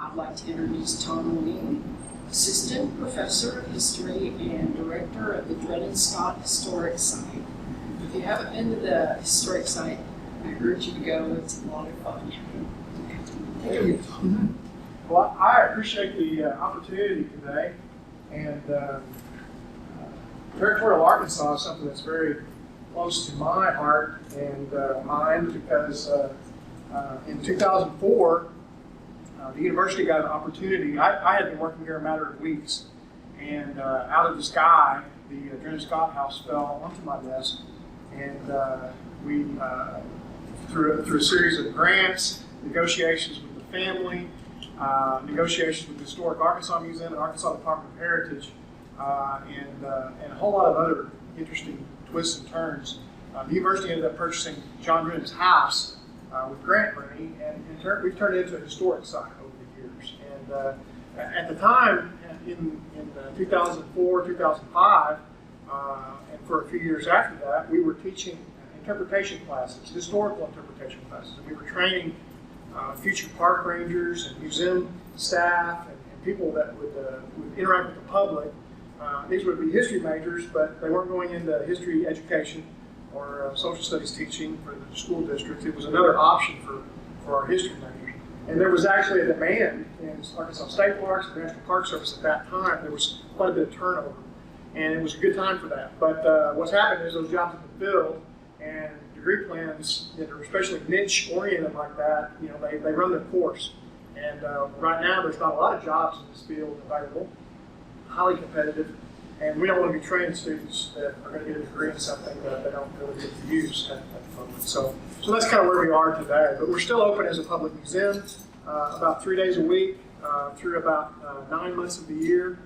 I'd like to introduce Tom Wing, Assistant Professor of History and Director of the Drennen Scott Historic Site. If you haven't been to the historic site, I urge you to go. It's a lot of fun. Take it away, Tom. Well, I appreciate the opportunity today, and territorial Arkansas is something that's very close to my heart and mind because in 2004, the university got an opportunity. I had been working here a matter of weeks, and out of the sky, the Drennen Scott House fell onto my desk, and we, through a series of grants, negotiations with the family, negotiations with the Historic Arkansas Museum and Arkansas Department of Heritage, and a whole lot of other interesting twists and turns, the university ended up purchasing John Drennen's house with grant money, and we've turned it into a historic site over the years. And at the time, in 2004, 2005, and for a few years after that, we were teaching interpretation classes, historical interpretation classes. And we were training future park rangers and museum staff and people that would interact with the public. These would be history majors, but they weren't going into history education or social studies teaching for the school district. It was another option for our history majors. And there was actually a demand in Arkansas State Parks and National Park Service at that time. There was quite a bit of turnover, and it was a good time for that. But what's happened is those jobs have been filled, and degree plans that are especially niche-oriented like that, they run their course. And right now, there's not a lot of jobs in this field available, highly competitive, and we don't want to be training students that are going to get a degree in something that they don't really get to use at the moment. So that's kind of where we are today. But we're still open as a public museum about 3 days a week through about 9 months of the year.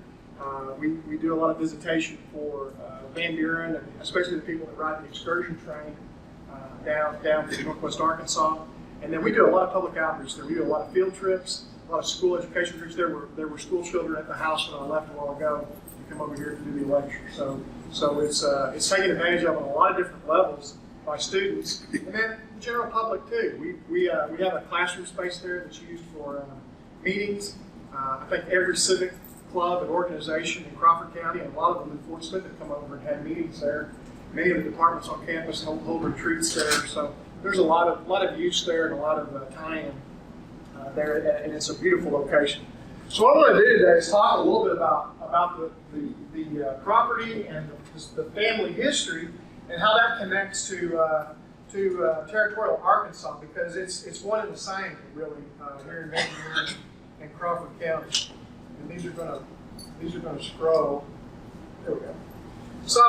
We do a lot of visitation for Van Buren, and especially the people that ride the excursion train down to Northwest Arkansas. And then we do a lot of public outreach there. We do a lot of field trips, a lot of school education trips. There were school children at the house when I left a while ago to come over here to do the lecture. So it's taken advantage of on a lot of different levels by students, and then the general public too. We have a classroom space there that's used for meetings. I think every civic club and organization in Crawford County, and a lot of them in Fort Smith, have come over and had meetings there. Many of the departments on campus hold retreats there. So there's a lot of use there and a lot of tie-in there, and it's a beautiful location. So what I want to do today is talk a little bit about the property and the family history and how that connects to territorial Arkansas, because it's one and the same really here in Van Buren and Crawford County. And these are going to scroll. There we go. So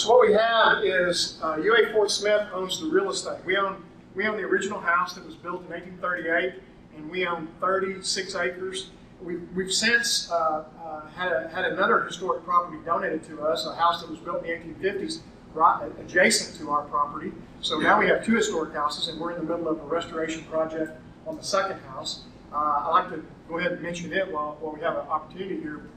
what we have is UA Fort Smith owns the real estate. We own the original house that was built in 1838, and we own 36 acres. We've since had another historic property donated to us, a house that was built in the 1850s, right adjacent to our property. So now we have two historic houses, and we're in the middle of a restoration project on the second house. I'd like to go ahead and mention it while we have an opportunity here.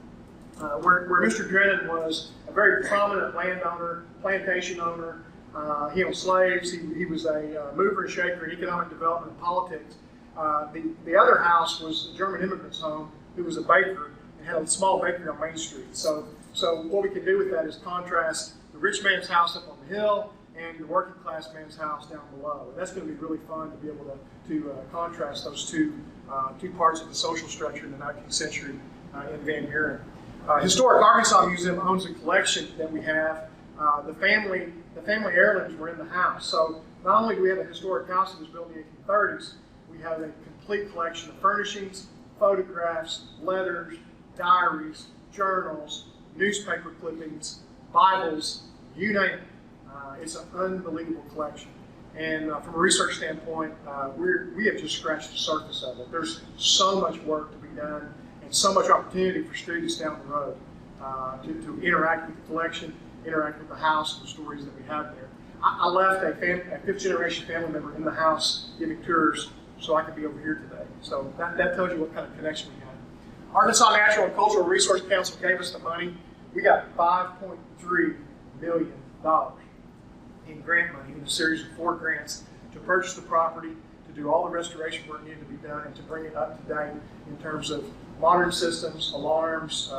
Where Mr. Drennen was a very prominent landowner, plantation owner. He owned slaves. He was a mover and shaker in economic development and politics. The other house was a German immigrant's home, who was a baker and had a small bakery on Main Street. So what we can do with that is contrast the rich man's house up on the hill and the working class man's house down below. And that's going to be really fun to be able to contrast those two parts of the social structure in the 19th century in Van Buren. Historic Arkansas Museum owns a collection that we have. The family heirlooms were in the house. So not only do we have a historic house that was built in the 1830s, we have a complete collection of furnishings, photographs, letters, diaries, journals, newspaper clippings, Bibles, you name it. It's an unbelievable collection. And from a research standpoint, we have just scratched the surface of it. There's so much work to be done, and so much opportunity for students down the road to interact with the collection, interact with the house, and the stories that we have there. I left a fifth-generation family member in the house giving tours so I could be over here today. So that tells you what kind of connection we have. Arkansas Natural and Cultural Resource Council gave us the money. We got $5.3 million in grant money in a series of 4 grants to purchase the property, to do all the restoration work needed to be done and to bring it up to date in terms of modern systems, alarms,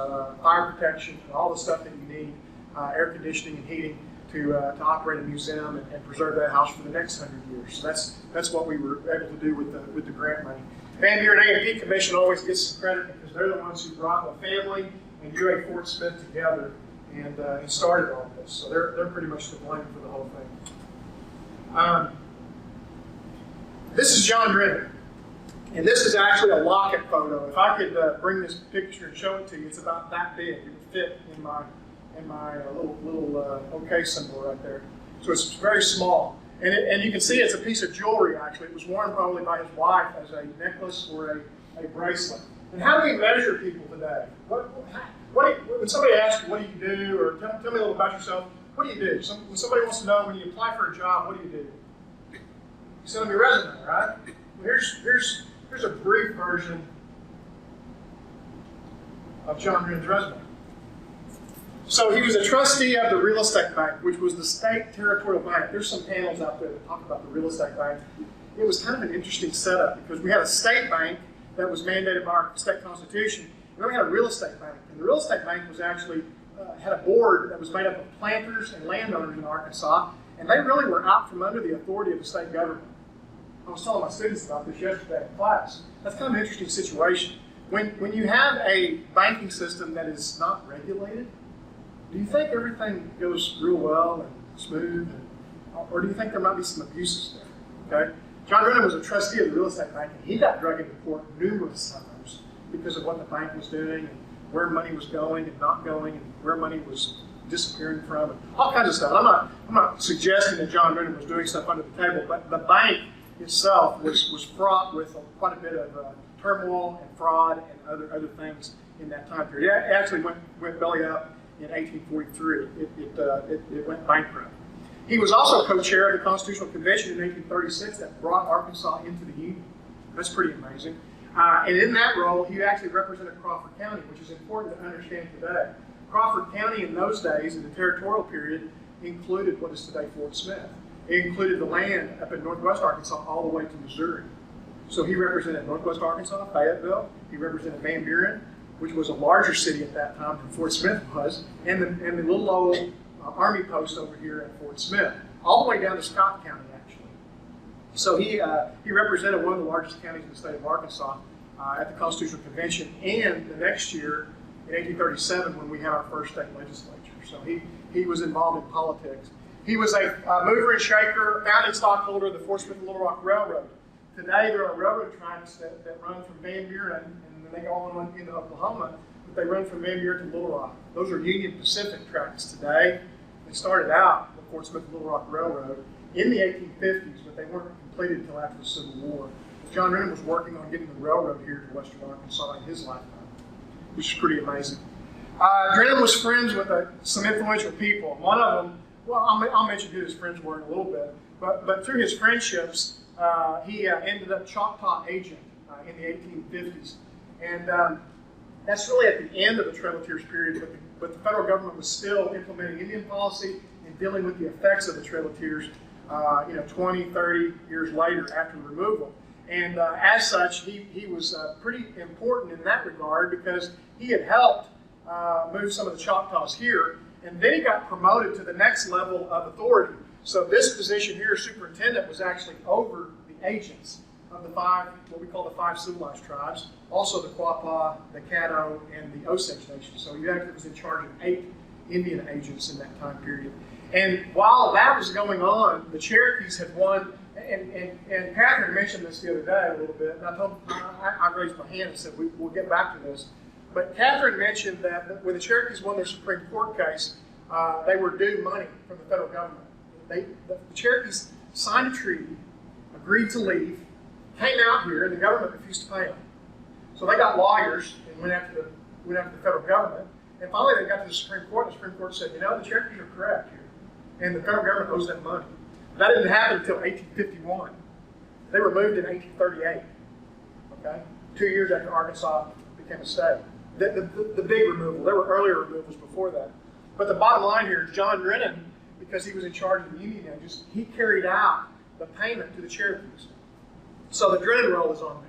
fire protection, and all the stuff that you need, air conditioning and heating to operate a museum and preserve that house for the next 100 years. So that's what we were able to do with the grant money. Van Buren A&P Commission always gets some credit because they're the ones who brought the family and UA Fort Smith together and started all this. So they're pretty much to blame for the whole thing. This is John Drennen, and this is actually a locket photo. If I could bring this picture and show it to you, it's about that big. It would fit in my little OK symbol right there. So it's very small, and you can see it's a piece of jewelry. Actually, it was worn probably by his wife as a necklace or a bracelet. And how do we measure people today? When somebody asks you, what do you do, or tell me a little about yourself, what do you do? When somebody wants to know when you apply for a job, what do? You send them your resume, right? Well, here's a brief version of John Drennen's resume. So he was a trustee of the real estate bank, which was the state territorial bank. There's some panels out there that talk about the real estate bank. It was kind of an interesting setup because we had a state bank that was mandated by our state constitution, and then we had a real estate bank. And the real estate bank was actually had a board that was made up of planters and landowners in Arkansas, and they really were out from under the authority of the state government. I was telling my students about this yesterday in class. That's kind of an interesting situation. When you have a banking system that is not regulated, do you think everything goes real well and smooth, or do you think there might be some abuses there? Okay, John Drennen was a trustee of the real estate bank, and he got dragged into court numerous times because of what the bank was doing and where money was going and not going, and where money was disappearing from, and all kinds of stuff. I'm not suggesting that John Drennen was doing stuff under the table, but the bank itself was fraught with quite a bit of turmoil and fraud and other things in that time period. It actually went belly up in 1843. It went bankrupt. He was also co-chair of the Constitutional Convention in 1836 that brought Arkansas into the Union. That's pretty amazing. And in that role, he actually represented Crawford County, which is important to understand today. Crawford County in those days, in the territorial period, included what is today Fort Smith. It included the land up in northwest Arkansas all the way to Missouri. So he represented northwest Arkansas, Fayetteville. He represented Van Buren, which was a larger city at that time than Fort Smith was, and the little old army post over here at Fort Smith, all the way down to Scott County, actually. So he represented one of the largest counties in the state of Arkansas at the Constitutional Convention, and the next year, in 1837, when we had our first state legislature. So he was involved in politics. He was a mover and shaker, founding stockholder of the Fort Smith and Little Rock Railroad. Today, there are railroad tracks that run from Van Buren, and then they go on into Oklahoma, but they run from Van Buren to Little Rock. Those are Union Pacific tracks today. They started out the Fort Smith and Little Rock Railroad in the 1850s, but they weren't completed until after the Civil War. John Drennen was working on getting the railroad here to western Arkansas in his lifetime, which is pretty amazing. Drennen was friends with some influential people. One of them, well, I'll mention who his friends were in a little bit, but through his friendships, he ended up Choctaw agent in the 1850s. And that's really at the end of the Trail of Tears period, but the federal government was still implementing Indian policy and dealing with the effects of the Trail of Tears 20, 30 years later after removal. And as such, he was pretty important in that regard because he had helped move some of the Choctaws here, and then he got promoted to the next level of authority. So this position here, superintendent, was actually over the agents of the what we call the 5 civilized tribes, also the Quapaw, the Caddo, and the Osage Nation. So he actually was in charge of 8 Indian agents in that time period. And while that was going on, the Cherokees had won, and Catherine mentioned this the other day a little bit, and I raised my hand and said, we'll get back to this. But Catherine mentioned that when the Cherokees won their Supreme Court case, they were due money from the federal government. The Cherokees signed a treaty, agreed to leave, came out here, and the government refused to pay them. So they got lawyers and went after the federal government. And finally they got to the Supreme Court, and the Supreme Court said, the Cherokees are correct here. And the federal government owes them money. That didn't happen until 1851. They were moved in 1838, okay? 2 years after Arkansas became a state. The big removal. There were earlier removals before that. But the bottom line here is John Drennen, because he was in charge of the Union agents, he carried out the payment to the Cherokees. So the Drennen roll is on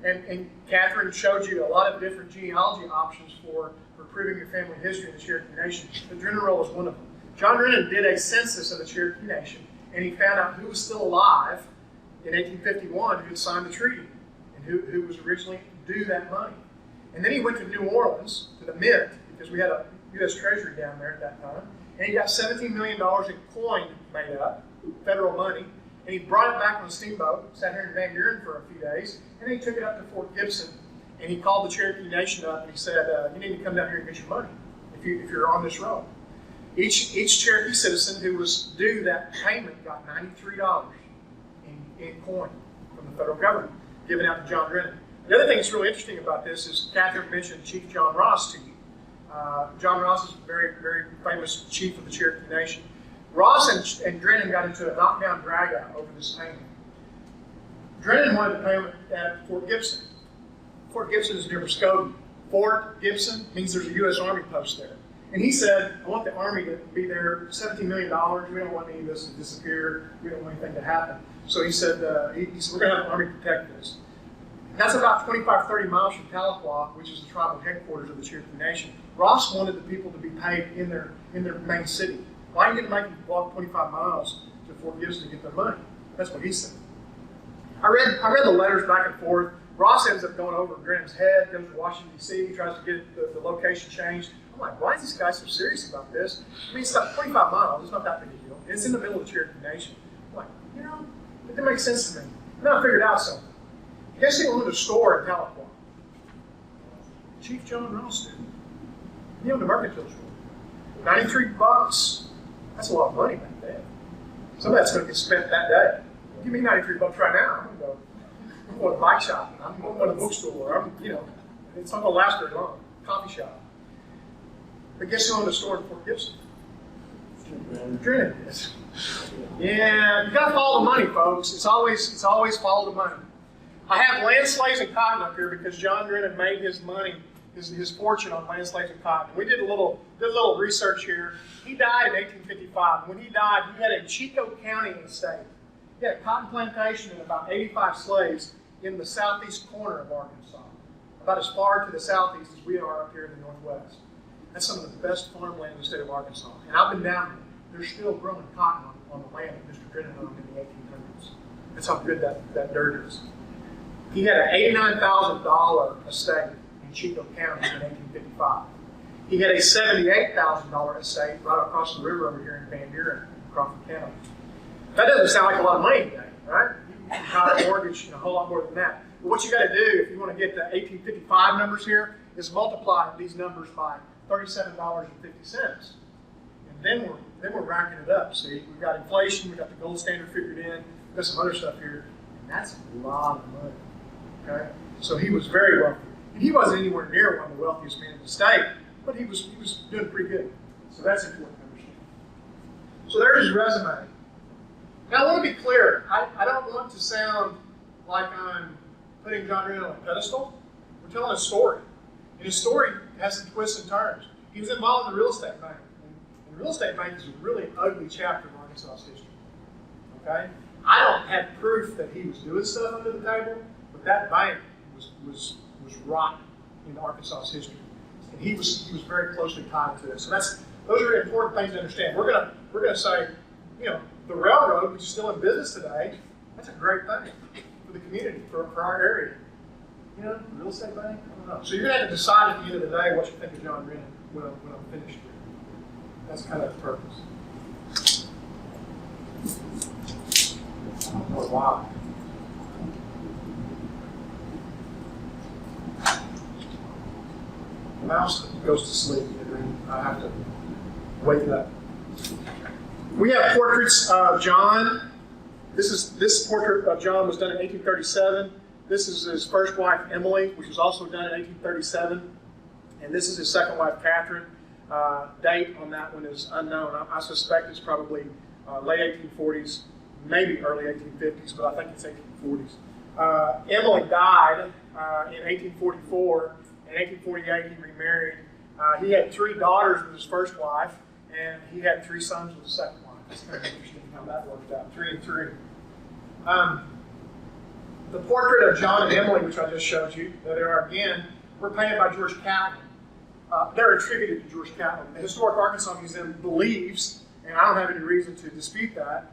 there. And Catherine showed you a lot of different genealogy options for proving your family history in the Cherokee Nation. The Drennen roll is one of them. John Drennen did a census of the Cherokee Nation, and he found out who was still alive in 1851 who had signed the treaty and who was originally due that money. And then he went to New Orleans, to the Mint, because we had a U.S. Treasury down there at that time, and he got $17 million in coin made up, federal money, and he brought it back on a steamboat, sat here in Van Buren for a few days, and then he took it up to Fort Gibson, and he called the Cherokee Nation up and he said, you need to come down here and get your money if you're on this road. Each Cherokee citizen who was due that payment got $93 in coin from the federal government, given out to John Drennen. The other thing that's really interesting about this is Catherine mentioned Chief John Ross to you. John Ross is a very, very famous chief of the Cherokee Nation. Ross and Drennen got into a knockdown drag-out over this payment. Drennen wanted the payment at Fort Gibson. Fort Gibson is near Muskogee. Fort Gibson means there's a U.S. Army post there. And he said, I want the Army to be there, $17 million. We don't want any of this to disappear. We don't want anything to happen. So he said, we're going to have the Army protect this. That's about 25, 30 miles from Tahlequah, which is the tribal headquarters of the Cherokee Nation. Ross wanted the people to be paid in their main city. Why didn't they make them walk 25 miles to Fort Gibson to get their money? That's what he said. I read the letters back and forth. Ross ends up going over Drennen's head, goes to Washington, D.C., tries to get the location changed. I'm like, why is this guy so serious about this? I mean, it's about 25 miles. It's not that big a deal. It's in the middle of the Cherokee Nation. I'm like, it didn't make sense to me. And then I figured out something. Guess who owned a store in Tahlequah? Chief John Ross did. He owned a mercantile store. $93. That's a lot of money back then. Some of that's going to get spent that day. Give me $93 right now. I'm going to bike shopping. I'm going to a bookstore. It's not going to last very long. Coffee shop. But guess who owned a store in Fort Gibson? Drennen is. Yeah, you got to follow the money, folks. It's always follow the money. I have land slaves and cotton up here because John Drennen made his money, his fortune on land slaves and cotton. We did a little research here. He died in 1855. When he died, he had a Chico County estate. He had a cotton plantation and about 85 slaves in the southeast corner of Arkansas, about as far to the southeast as we are up here in the northwest. That's some of the best farmland in the state of Arkansas. And I've been down there. They're still growing cotton on the land that Mr. Drennen owned in the 1800s. That's how good that dirt is. He had an $89,000 estate in Chico County in 1855. He had a $78,000 estate right across the river over here in Van Buren, Crawford County. That doesn't sound like a lot of money today, right? You can buy a mortgage a whole lot more than that. But what you got to do if you want to get the 1855 numbers here is multiply these numbers by $37.50. And then we're racking it up. See, we've got inflation, we've got the gold standard figured in, we've got some other stuff here, and that's a lot of money. Okay? So he was very wealthy. And he wasn't anywhere near one of the wealthiest men in the state, but he was doing pretty good. So that's important to understand. So there's his resume. Now I want to be clear. I don't want to sound like I'm putting John Drennen on a pedestal. We're telling a story. And his story has some twists and turns. He was involved in the real estate bank. And the real estate bank is a really ugly chapter of Arkansas history. Okay? I don't have proof that he was doing stuff under the table, but that bank was rotten in Arkansas history. And he was very closely tied to it. So those are important things to understand. We're gonna say, the railroad, which is still in business today, that's a great thing for the community, for our area. The real estate bank? I don't know. So you're gonna have to decide at the end of the day what you think of John Drennen when I'm finished here. That's kind of the purpose. I don't know why. The mouse goes to sleep, and I have to wake it up. We have portraits of John. This portrait of John was done in 1837. This is his first wife, Emily, which was also done in 1837. And this is his second wife, Catherine. Date on that one is unknown. I suspect it's probably late 1840s, maybe early 1850s, but I think it's 1840s. Emily died in 1844. In 1848, he remarried. He had 3 daughters with his first wife, and he had 3 sons with his second wife. It's kind of interesting how that worked out, 3 and 3. The portrait of John and Emily, which I just showed you, there they are again, were painted by George Catlin. They're attributed to George Catlin. The Historic Arkansas Museum believes, and I don't have any reason to dispute that,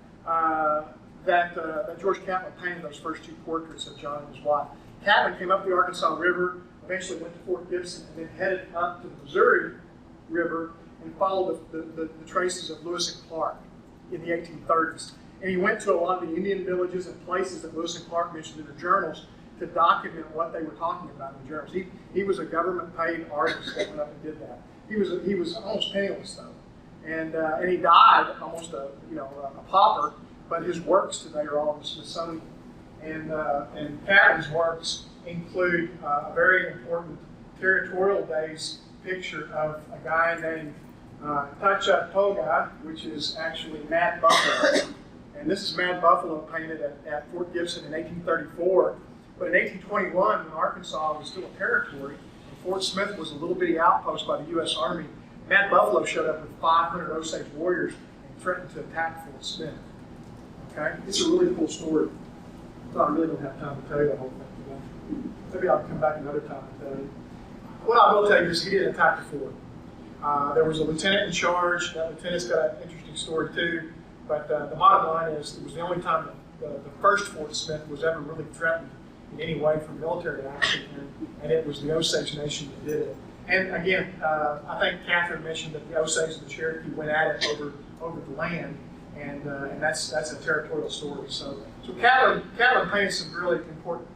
that George Catlin painted those first two portraits of John and his wife. Catlin came up the Arkansas River, eventually went to Fort Gibson, and then headed up to the Missouri River and followed the traces of Lewis and Clark in the 1830s. And he went to a lot of the Indian villages and places that Lewis and Clark mentioned in their journals to document what they were talking about in the journals. He was a government-paid artist that went up and did that. He was almost penniless though, and he died almost a pauper. But his works today are all in the Smithsonian, and Catlin's works include a very important Territorial Days picture of a guy named Toga, which is actually Mad Buffalo. And this is Mad Buffalo painted at Fort Gibson in 1834. But in 1821, when Arkansas was still a territory, and Fort Smith was a little bitty outpost by the U.S. Army, Mad Buffalo showed up with 500 Osage warriors and threatened to attack Fort Smith. Okay? It's a really cool story. I really don't have time to tell you the whole thing today. Maybe I'll come back another time and tell you. What I will tell you is he didn't attack the fort. There was a lieutenant in charge. That lieutenant's got an interesting story too. But the bottom line is it was the only time that the first Fort Smith was ever really threatened in any way from military action, and it was the Osage Nation that did it. And again, I think Catherine mentioned that the Osage and the Cherokee went at it over the land, and that's a territorial story. So Catlin painted some really important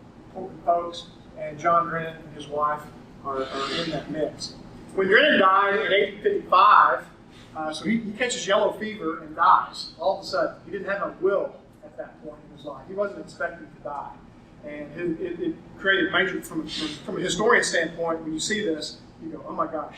folks, and John Drennen and his wife are in that mix. When Drennen died in 1855, so he catches yellow fever and dies all of a sudden. He didn't have a will at that point in his life. He wasn't expected to die. And it created major, from a historian standpoint, when you see this, you go, oh my gosh,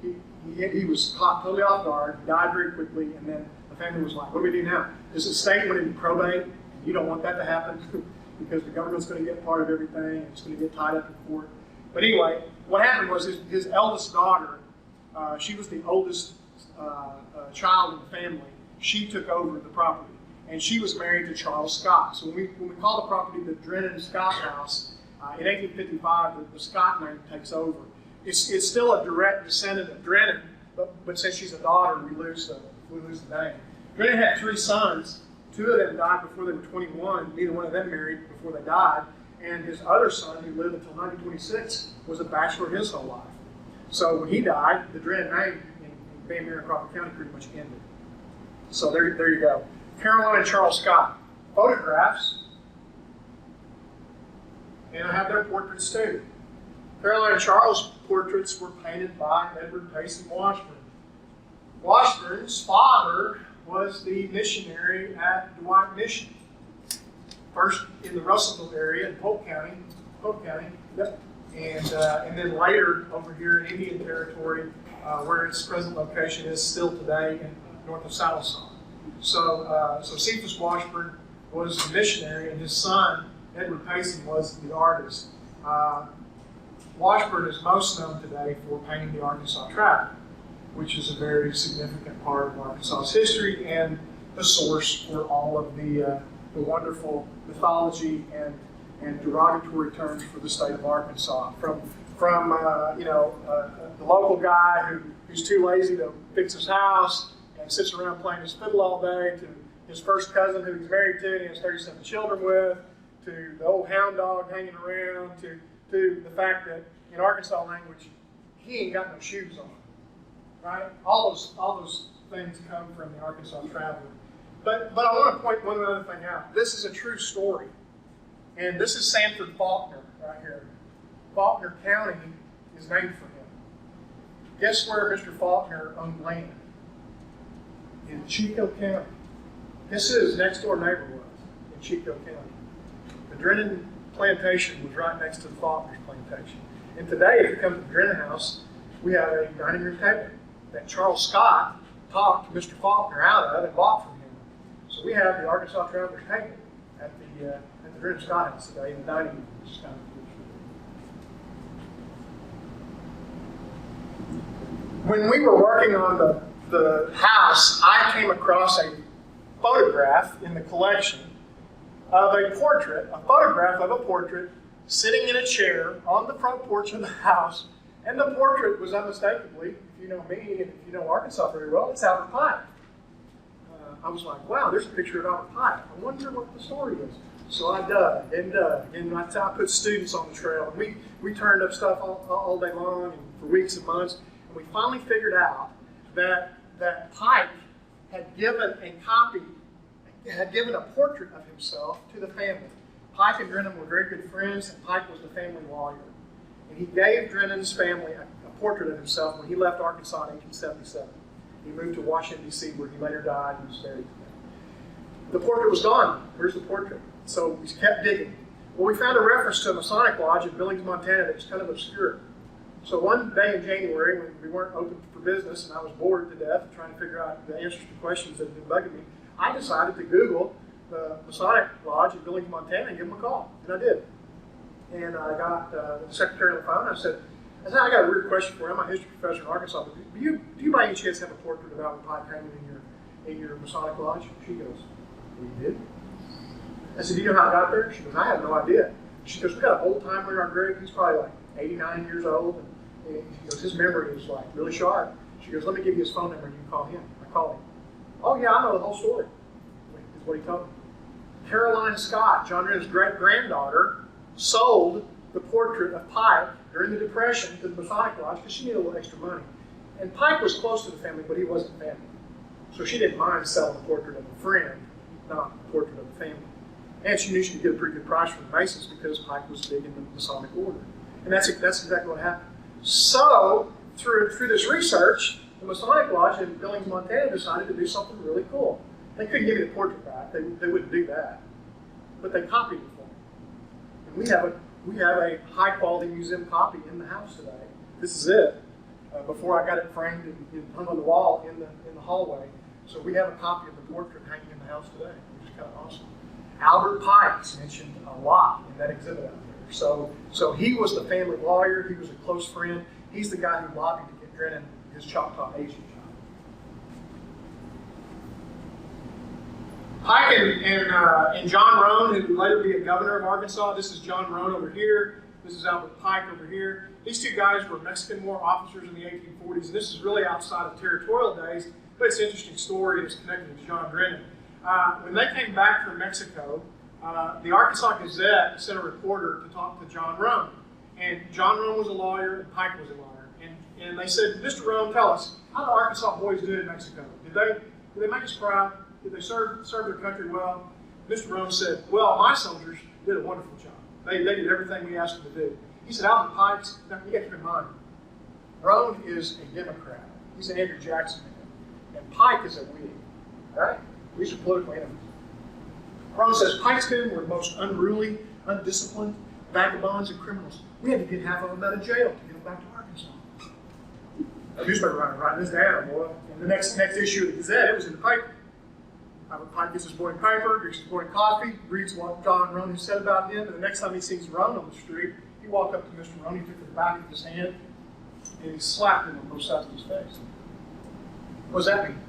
he was caught totally off guard, died very quickly, and then the family was like, what do we do now? This estate went into probate, and you don't want that to happen because the government's going to get part of everything, and it's going to get tied up in court. But anyway, what happened was his eldest daughter, she was the oldest child in the family. She took over the property, and she was married to Charles Scott. So when we call the property the Drennen Scott House, in 1855, the Scott name takes over. It's still a direct descendant of Drennen, but since she's a daughter, we lose the name. Drennen had 3 sons. 2 of them died before they were 21. Neither one of them married before they died. And his other son, who lived until 1926, was a bachelor his whole life. So when he died, the Drennen name in Van Buren and Crawford County pretty much ended. So there you go. Caroline and Charles Scott. Photographs. And I have their portraits too. Caroline and Charles' portraits were painted by Edward Payson Washburn. Washburn's father was the missionary at Dwight Mission. First in the Russellville area in Polk County, yep. And then later over here in Indian Territory, where its present location is still today in north of Sallisaw. So Cephas Washburn was the missionary, and his son Edward Payson was the artist. Washburn is most known today for painting the Arkansas Chapter, which is a very significant part of Arkansas's history and the source for all of the wonderful mythology and derogatory terms for the state of Arkansas. From the local guy who's too lazy to fix his house and sits around playing his fiddle all day, to his first cousin who he's married to and he has 37 children with, to the old hound dog hanging around, to the fact that in Arkansas language, he ain't got no shoes on. Right? All those things come from the Arkansas Traveler. But I want to point one other thing out. This is a true story. And this is Sanford Faulkner right here. Faulkner County is named for him. Guess where Mr. Faulkner owned land? In Chico County. Guess who his next door neighbor was in Chico County? The Drennen plantation was right next to the Faulkner's plantation. And today, if you come to the Drennen house, we have a dining room table that Charles Scott talked Mr. Faulkner out of and bought from him. So we have the Arkansas Traveler's table at the Drennen Scott House today in the dining room, which is kind of cool. When we were working on the house, I came across a photograph in the collection of a portrait, a photograph of a portrait, sitting in a chair on the front porch of the house. And the portrait was unmistakably, if you know me and if you know Arkansas very well, it's Albert Pike. I was like, wow, there's a picture of Albert Pike. I wonder what the story is. So I dug and dug, and I put students on the trail. And we turned up stuff all day long and for weeks and months. And we finally figured out that Pike had given a portrait of himself to the family. Pike and Drennen were very good friends, and Pike was the family lawyer. And he gave Drennen's family a portrait of himself when he left Arkansas in 1877. He moved to Washington, D.C., where he later died and was buried there. The portrait was gone. Where's the portrait? So we kept digging. Well, we found a reference to a Masonic lodge in Billings, Montana that was kind of obscure. So one day in January, when we weren't open for business and I was bored to death trying to figure out the answers to questions that had been bugging me, I decided to Google the Masonic lodge in Billings, Montana and give them a call. And I did. And I got the secretary on the phone. I said, I got a weird question for you. I'm a history professor in Arkansas, but do you by any chance have a portrait of Albert Pike hanging in your Masonic lodge? She goes, we did? I said, do you know how it got there? She goes, I have no idea. She goes, we got an old timer in our grave. He's probably like 89 years old. And she goes, his memory is like really sharp. She goes, let me give you his phone number and you can call him. I called him. Oh yeah, I know the whole story, is what he told me. Caroline Scott, John Drennen's great-granddaughter, sold the portrait of Pike during the Depression to the Masonic Lodge because she needed a little extra money. And Pike was close to the family, but he wasn't family. So she didn't mind selling the portrait of a friend, not the portrait of the family. And she knew she could get a pretty good price from the Masons because Pike was big in the Masonic order. And that's exactly what happened. So, through this research, the Masonic Lodge in Billings, Montana decided to do something really cool. They couldn't give me the portrait back. They wouldn't do that. But they copied it for me. And we have a high-quality museum copy in the house today. This is it. Before I got it framed and hung on the wall in the hallway. So we have a copy of the portrait hanging in the house today, which is kind of awesome. Albert Pike's mentioned a lot in that exhibit out there. So he was the family lawyer. He was a close friend. He's the guy who lobbied to get Drennen his Choctaw Asian job. Pike and John Roan, who would later be a governor of Arkansas. This is John Roan over here. This is Albert Pike over here. These two guys were Mexican War officers in the 1840s. And this is really outside of territorial days, but it's an interesting story and it's connected to John Drennen. When they came back from Mexico, the Arkansas Gazette sent a reporter to talk to John Roan. And John Roan was a lawyer and Pike was a lawyer. And they said, Mr. Roan, tell us, how do Arkansas boys do in Mexico? Did they make us proud? Did they serve their country well? Mr. Roan said, well, my soldiers did a wonderful job. They did everything we asked them to do. He said, Albert Pike's, you got to keep in mind, Roan is a Democrat. He's an Andrew Jackson man. And Pike is a Whig. All right? These are political enemies. Roan says, Pike's men were the most unruly, undisciplined, vagabonds, and criminals. We had to get half of them out of jail to get them back to Arkansas. A newspaper writing this down, boy. And the next issue of the Gazette, it was in the paper. Albert Pike gets his morning paper, drinks his morning coffee, reads what John Roan has said about him, and the next time he sees Roan on the street, he walked up to Mr. Roan, he took the back of his hand, and he slapped him on both sides of his face. What does that mean?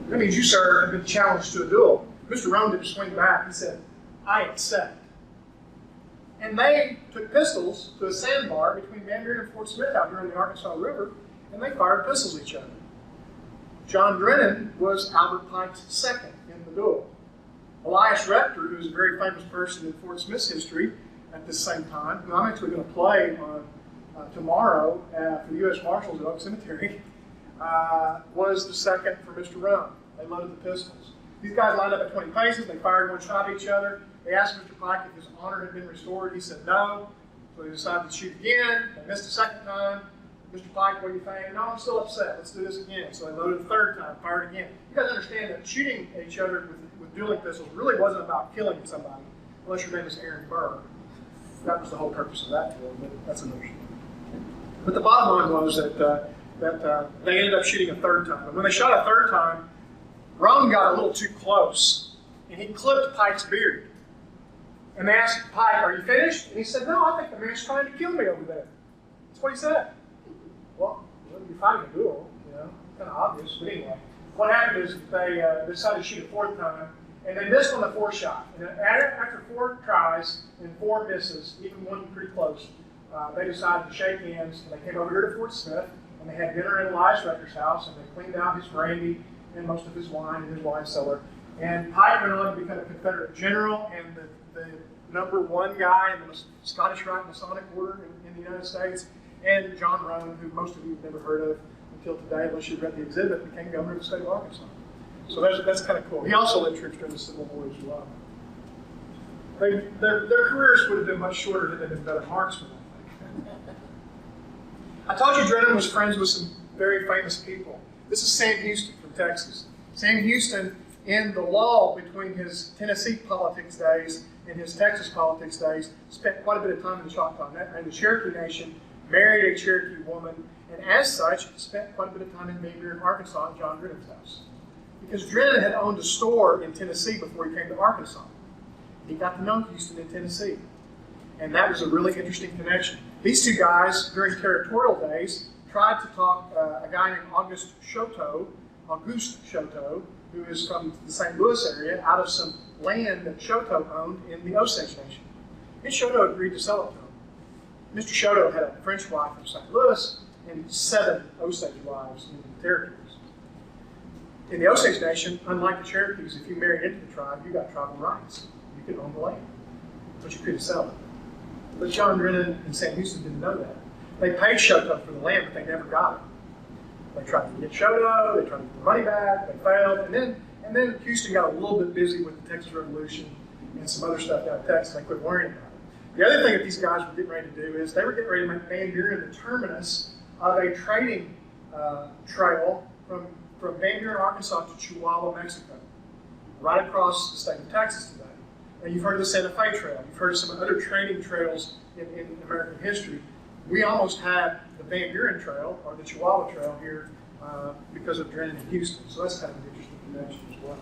That means you, sir, have been challenged to a duel. Mr. Roan didn't swing back. He said, I accept. And they took pistols to a sandbar between Mandarin and Fort Smith out here in the Arkansas River, and they fired pistols at each other. John Drennen was Albert Pike's second in the duel. Elias Rector, who is a very famous person in Fort Smith's history at this same time, who I'm actually going to play on tomorrow for the U.S. Marshals at Oak Cemetery, was the second for Mr. Roan. They loaded the pistols. These guys lined up at 20 paces. They fired one shot at each other. They asked Mr. Pike if his honor had been restored. He said no. So they decided to shoot again. They missed a second time. Mr. Pike, what do you think? No, I'm still upset. Let's do this again. So they loaded a third time, fired again. You guys understand that shooting at each other with dueling pistols really wasn't about killing somebody, unless your name is Aaron Burr. That was the whole purpose of that deal, but that's another story. But the bottom line was that they ended up shooting a third time. And when they shot a third time, Roan got a little too close, and he clipped Pike's beard. And they asked Pike, are you finished? And he said, no, I think the man's trying to kill me over there. That's what he said. Well, you're fighting a duel, you know, kind of obvious. But anyway, what happened is they decided to shoot a fourth time, And they missed on the fourth shot. And after 4 tries and 4 misses, even one pretty close, they decided to shake hands. And they came over here to Fort Smith, and they had dinner at Elias Rector's house, and they cleaned out his brandy and most of his wine in his wine cellar. And Pike went on to become a Confederate general and the #1 guy in the Scottish Rite Masonic Order in the United States. And John Roan, who most of you have never heard of until today, unless you've read the exhibit, became governor of the state of Arkansas. So that's kind of cool. He also led troops during the Civil War as well. Their careers would have been much shorter had they been better marksmen, I think. I told you Drennen was friends with some very famous people. This is Sam Houston from Texas. Sam Houston, in the lull between his Tennessee politics days and his Texas politics days, spent quite a bit of time in the Choctaw and the Cherokee Nation, married a Cherokee woman, and as such, spent quite a bit of time in Van Buren, Arkansas, at John Drennen's house. Because Drennen had owned a store in Tennessee before he came to Arkansas. He got to know Houston in Tennessee. And that was a really interesting connection. These 2 guys, during territorial days, tried to talk a guy named Auguste Choteau, who is from the St. Louis area, out of some land that Choteau owned in the Osage Nation. And Choteau agreed to sell it to him. Mr. Choteau had a French wife from St. Louis and 7 Osage wives in the territories. In the Osage Nation, unlike the Cherokees, if you married into the tribe, you got tribal rights. You could own the land, but you couldn't sell it. But John Drennen and Sam Houston didn't know that. They paid Choteau for the land, but they never got it. They tried to get Choteau, they tried to get the money back, they failed, and then Houston got a little bit busy with the Texas Revolution and some other stuff down in Texas, and they quit worrying about it. The other thing that these guys were getting ready to do is they were getting ready to make Van Buren the terminus of a trading trail from Van Buren, Arkansas to Chihuahua, Mexico, right across the state of Texas today. And you've heard of the Santa Fe Trail. You've heard of some other trading trails in American history. We almost had the Van Buren Trail, or the Chihuahua Trail here, because of Drennen and Houston. So that's kind of an interesting connection as well.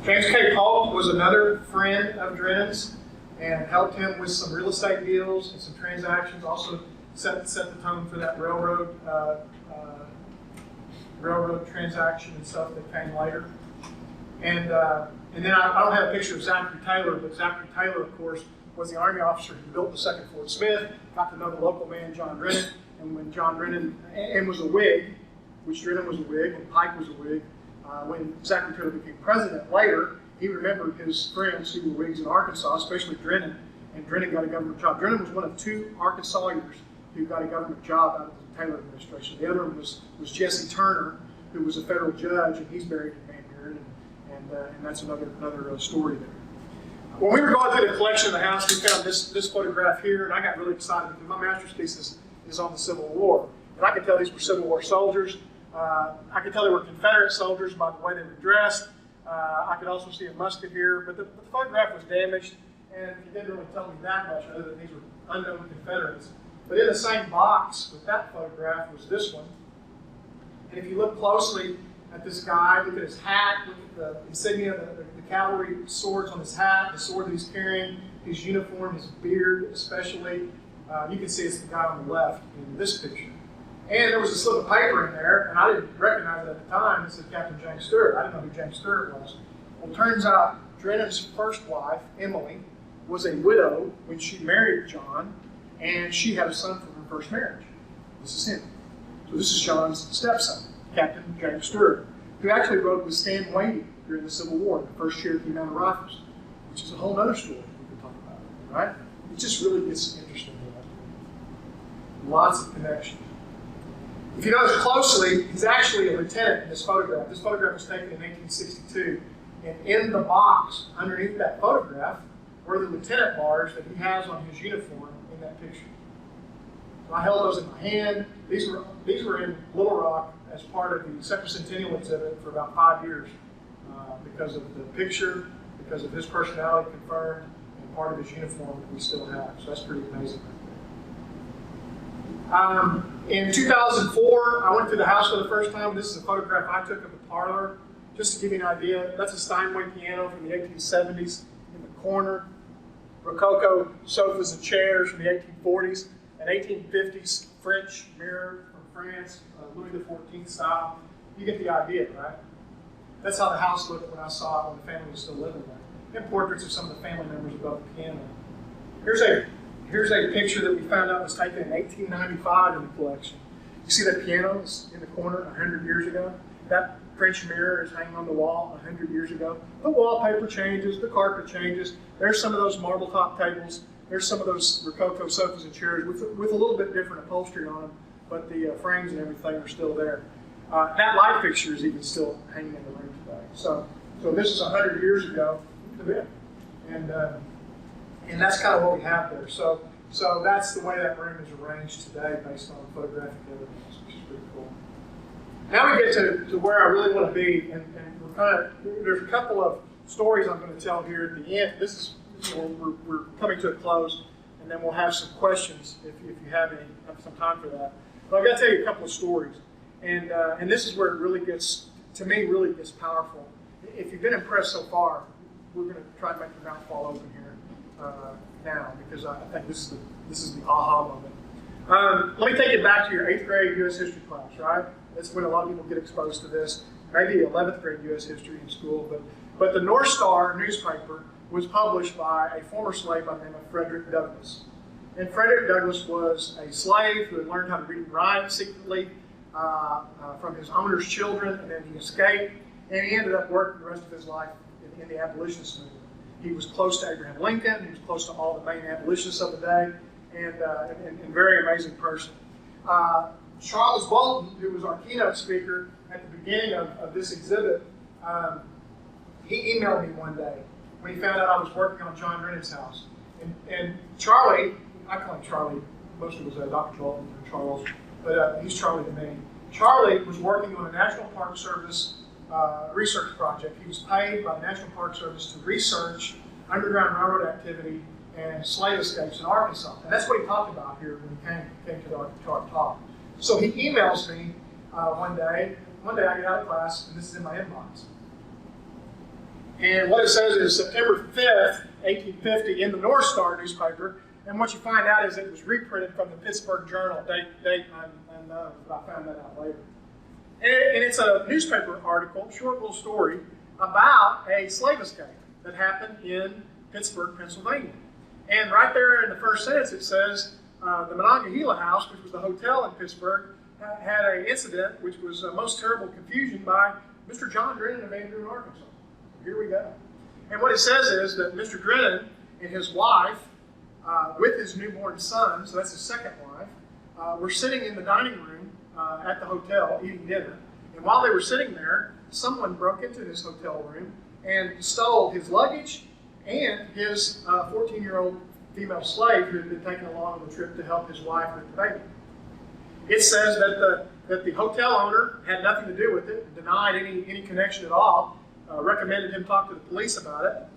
James K. Polk was another friend of Drennen's and helped him with some real estate deals and some transactions. Also set the tone for that railroad transaction and stuff that came later. And then I don't have a picture of Zachary Taylor, but Zachary Taylor, of course, was the Army officer who built the second Fort Smith, got to know the local man, John Drennen, and when John Drennen, and was a Whig, which Drennen was a Whig, and Pike was a Whig, when Zachary Taylor became president later, he remembered his friends who were Whigs in Arkansas, especially Drennen, and Drennen got a government job. Drennen was one of 2 Arkansasians who got a government job out of the Taylor administration. The other one was Jesse Turner, who was a federal judge, and he's buried in Van Buren, and that's another story there. When we were going through the collection of the house, we found this photograph here, and I got really excited because my master's thesis is on the Civil War. And I could tell these were Civil War soldiers. I could tell they were Confederate soldiers by the way they were dressed. I could also see a musket here, but the photograph was damaged, and it didn't really tell me that much other than these were unknown Confederates. But in the same box with that photograph was this one. And if you look closely at this guy, look at his hat, look at the insignia, the cavalry swords on his hat, the sword that he's carrying, his uniform, his beard especially. You can see it's the guy on the left in this picture. And there was a slip of paper in there, and I didn't recognize it at the time. It said Captain James Stewart. I didn't know who James Stewart was. Well, it turns out Drennen's first wife, Emily, was a widow when she married John, and she had a son from her first marriage. This is him. So this is John's stepson, Captain James Stewart, who actually rode with Stan Wadey during the Civil War, the first Cherokee Mounted Rifles, which is a whole other story we could talk about, right? It just really gets interesting. Lots of connections. If you notice closely, he's actually a lieutenant in this photograph. This photograph was taken in 1862, and in the box underneath that photograph were the lieutenant bars that he has on his uniform in that picture. So I held those in my hand. These were in Little Rock as part of the Sesquicentennial exhibit for about 5 years because of the picture, because of his personality confirmed, and part of his uniform that we still have. So that's pretty amazing right there. In 2004, I went to the house for the first time. This is a photograph I took of the parlor. Just to give you an idea, that's a Steinway piano from the 1870s in the corner. Rococo sofas and chairs from the 1840s. An 1850s French mirror from France, Louis XIV style. You get the idea, right? That's how the house looked when I saw it when the family was still living there. And portraits of some of the family members above the piano. Here's a picture that we found out was taken in 1895 in the collection. You see that piano is in the corner 100 years ago? That French mirror is hanging on the wall 100 years ago. The wallpaper changes, the carpet changes. There's some of those marble top tables. There's some of those Rococo sofas and chairs with a little bit different upholstery on them, but the frames and everything are still there. That light fixture is even still hanging in the room today. So this is 100 years ago, and that's kind of what we have there. So that's the way that room is arranged today based on photographic evidence, which is pretty cool. Now we get to where I really want to be, and there's a couple of stories I'm going to tell here at the end. This is we're coming to a close, and then we'll have some questions if you have some time for that. But I've got to tell you a couple of stories, and this is where it really gets, to me, really gets powerful. If you've been impressed so far, we're going to try to make the ground fall open here now, because I think this is the aha moment. Let me take it back to your 8th grade U.S. history class, right? That's when a lot of people get exposed to this. Maybe 11th grade U.S. history in school, but the North Star newspaper was published by a former slave by the name of Frederick Douglass. And Frederick Douglass was a slave who had learned how to read and write secretly from his owner's children, and then he escaped, and he ended up working the rest of his life in the abolitionist movement. He was close to Abraham Lincoln, he was close to all the main abolitionists of the day, and a very amazing person. Charles Bolton, who was our keynote speaker at the beginning of this exhibit, he emailed me one day when he found out I was working on John Drennen's house. And Charlie, I call him Charlie, most of us Dr. Bolton or Charles, but he's Charlie to me. Charlie was working on a National Park Service research project. He was paid by the National Park Service to research Underground Railroad activity and slave escapes in Arkansas. And that's what he talked about here when he came to our talk. So he emails me one day I get out of class, and this is in my inbox. And what it says is September 5th, 1850, in the North Star newspaper. And what you find out is it was reprinted from the Pittsburgh Journal. Date unknown, but I found that out later. And it's a newspaper article, short little story, about a slave escape that happened in Pittsburgh, Pennsylvania. And right there in the first sentence it says, the Monongahela House, which was the hotel in Pittsburgh, had an incident which was most terrible confusion by Mr. John Drennen of Andrew, Arkansas. Here we go. And what it says is that Mr. Drennen and his wife, with his newborn son, so that's his second wife, were sitting in the dining room at the hotel eating dinner. And while they were sitting there, someone broke into his hotel room and stole his luggage and his 14-year-old female slave who had been taken along on the trip to help his wife with the baby. It says that the hotel owner had nothing to do with it, denied any connection at all, recommended him talk to the police about it.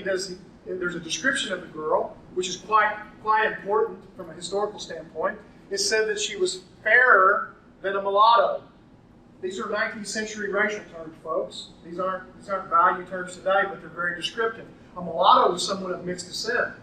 There's a description of the girl, which is quite important from a historical standpoint. It said that she was fairer than a mulatto. These are 19th century racial terms, folks. These aren't value terms today, but they're very descriptive. A mulatto was someone of mixed descent,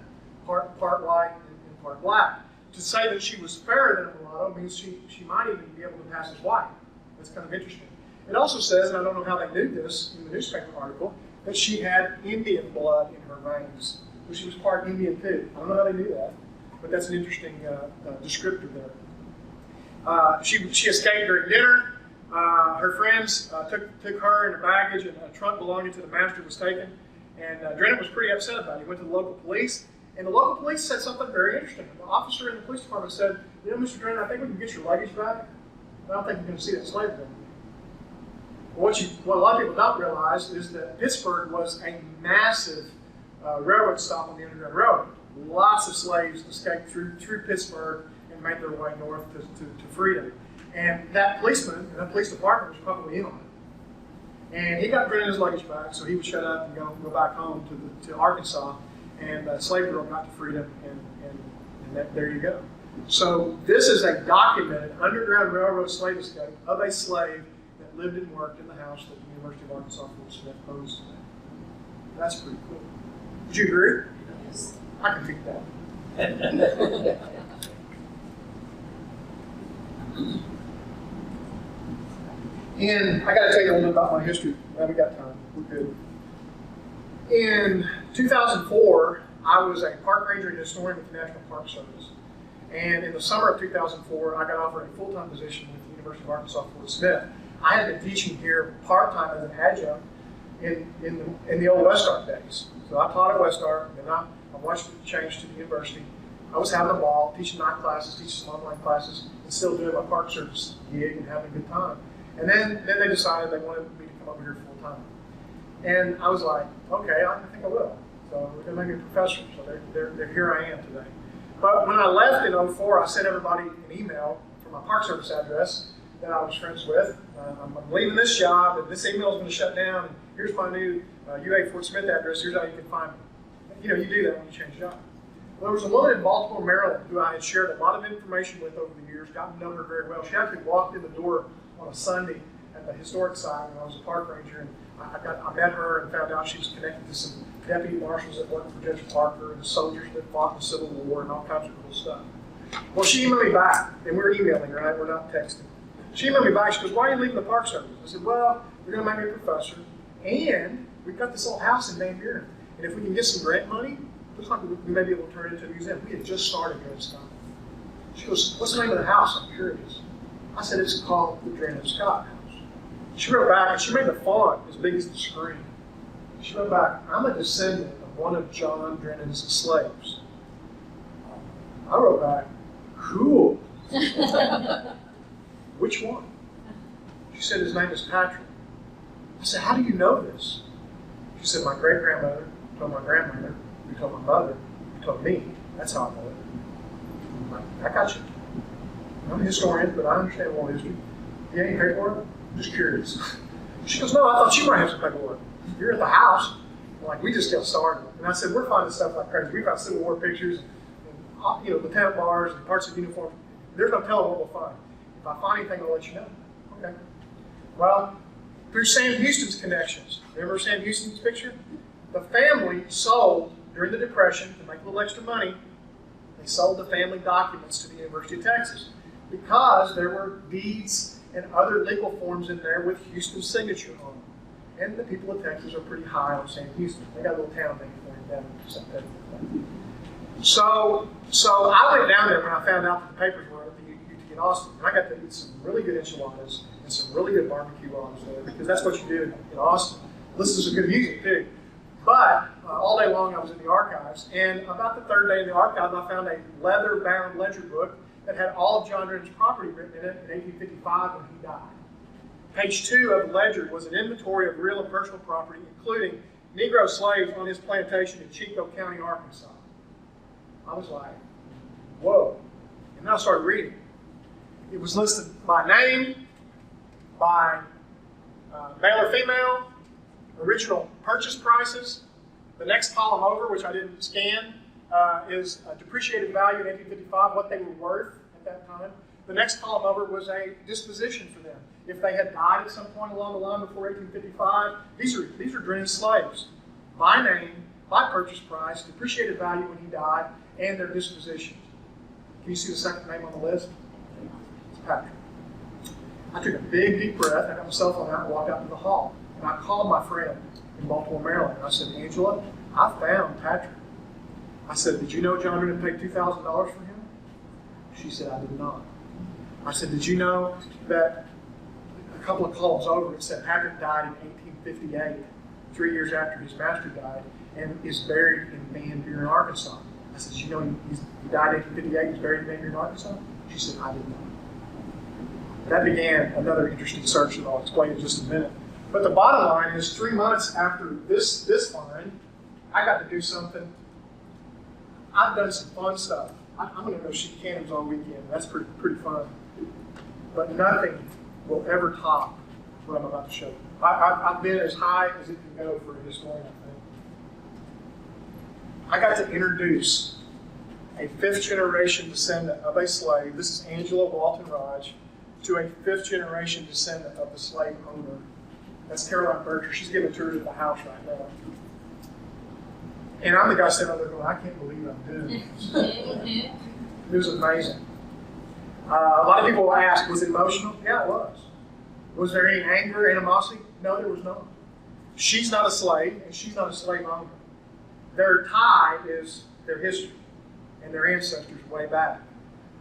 part white and part black. To say that she was fairer than a mulatto means she might even be able to pass as white. That's kind of interesting. It also says, and I don't know how they knew this in the newspaper article, that she had Indian blood in her veins. So she was part Indian too. I don't know how they knew that, but that's an interesting descriptor there. She escaped during dinner. Her friends took her and her baggage, and a trunk belonging to the master was taken. And Drennen was pretty upset about it. He went to the local police, and the local police said something very interesting. The officer in the police department said, Mr. Drennen, I think we can get your luggage back. I don't think you're going to see that slave again. What a lot of people don't realize is that Pittsburgh was a massive railroad stop on the Underground Railroad. Lots of slaves escaped through Pittsburgh and made their way north to freedom. And that policeman and that police department was probably in on it. And he got Drennen's luggage back, so he would shut up and go back home to Arkansas. And the slave girl got to freedom, and there you go. So this is a documented Underground Railroad slave escape of a slave that lived and worked in the house that the University of Arkansas Fort Smith owns today. That's pretty cool. Would you agree? Yes. I can think that. And I got to tell you a little bit about my history Now we got time. We're good. In 2004, I was a park ranger and historian with the National Park Service. And in the summer of 2004, I got offered a full-time position with the University of Arkansas Fort Smith. I had been teaching here part-time as an adjunct in the old Westar days. So I taught at Westar, and I watched it change to the university. I was having a ball, teaching night classes, teaching some online classes, and still doing my park service gig and having a good time. And then they decided they wanted me to come over here full-time. And I was like, okay, I think I will. So they're going to make me a professor, so they're here I am today. But when I left in 2004, I sent everybody an email from my park service address that I was friends with. I'm leaving this job, and this email is going to shut down, and here's my new UA Fort Smith address, here's how you can find me. You know, you do that when you change jobs. Well, there was a woman in Baltimore, Maryland, who I had shared a lot of information with over the years, gotten to know her very well. She actually walked in the door on a Sunday at the historic site when I was a park ranger, and I met her and found out she was connected to some deputy marshals that worked for Judge Parker and the soldiers that fought in the Civil War and all kinds of cool stuff. Well, she emailed me back, and we're emailing, right? We're not texting. She emailed me back. She goes, "Why are you leaving the Park Service?" I said, "Well, we're going to make me a professor, and we've got this old house in Van Buren, and if we can get some grant money, looks like we may be able to turn it into a museum." We had just started here in Scotland. She goes, "What's the name of the house? I'm curious." I said, "It's called the Drennen Scott House." She wrote back, and she made the font as big as the screen. She wrote back, "I'm a descendant of one of John Drennen's slaves." I wrote back, "Cool." "Which one?" She said, "His name is Patrick." I said, "How do you know this?" She said, "My great-grandmother told my grandmother, who told my mother, who told me. That's how I know it." I'm like, "I got you. I'm a historian, but I understand world history. You ain't paperwork? Just curious." She goes, "No, I thought you might have some paperwork. You're at the house." I'm like, "We just got started." And I said, "We're finding stuff like crazy. We found Civil War pictures, and lieutenant bars, and parts of uniforms. There's no telling what we'll find. If I find anything, I'll let you know." Okay. Well, through Sam Houston's connections, remember Sam Houston's picture? The family sold, during the Depression, to make a little extra money, they sold the family documents to the University of Texas because there were deeds and other legal forms in there with Houston's signature on them. And the people of Texas are pretty high on Sam Houston. They got a little town named for him down in St. Petersburg. So I went down there when I found out that the papers were at the UT in Austin, and I got to eat some really good enchiladas and some really good barbecue while I was there, because that's what you do in Austin. Listen to some good music too. But all day long I was in the archives, and about the third day in the archives I found a leather-bound ledger book that had all of John Drennen's property written in it in 1855 when he died. Page 2 of the ledger was an inventory of real and personal property, including Negro slaves on his plantation in Chico County, Arkansas. I was like, whoa. And then I started reading. It was listed by name, by male or female, original purchase prices. The next column over, which I didn't scan, is a depreciated value in 1855, what they were worth at that time. The next column over was a disposition for them. If they had died at some point along the line before 1855, these are Drennen's slaves. By name, by purchase price, depreciated value when he died, and their disposition. Can you see the second name on the list? It's Patrick. I took a big, deep breath. I got my cell phone out and walked out to the hall. And I called my friend in Baltimore, Maryland. I said, "Angela, I found Patrick." I said, "Did you know John Drennen paid $2,000 for him?" She said, "I did not." I said, "Did you know that a couple of columns over it said Patrick died in 1858, 3 years after his master died, and is buried in Van Buren, Arkansas?" I said, "Did you know he died in 1858, he's buried in Van Buren, Arkansas?" She said, "I did not." That began another interesting search that I'll explain in just a minute. But the bottom line is, 3 months after this find, I got to do something. I've done some fun stuff. I'm going to go shoot cannons all weekend. That's pretty fun. But nothing will ever top what I'm about to show you. I've been as high as it can go for a historian, I think. I got to introduce a fifth-generation descendant of a slave. This is Angela Walton Raj, to a fifth-generation descendant of the slave owner. That's Caroline Berger. She's giving tours of the house right now. And I'm the guy sitting over there going, "I can't believe I'm doing this." It was amazing. A lot of people will ask, was it emotional? Yeah, it was. Was there any anger, animosity? No, there was not. she's not a slave, and she's not a slave owner. Their tie is their history and their ancestors way back.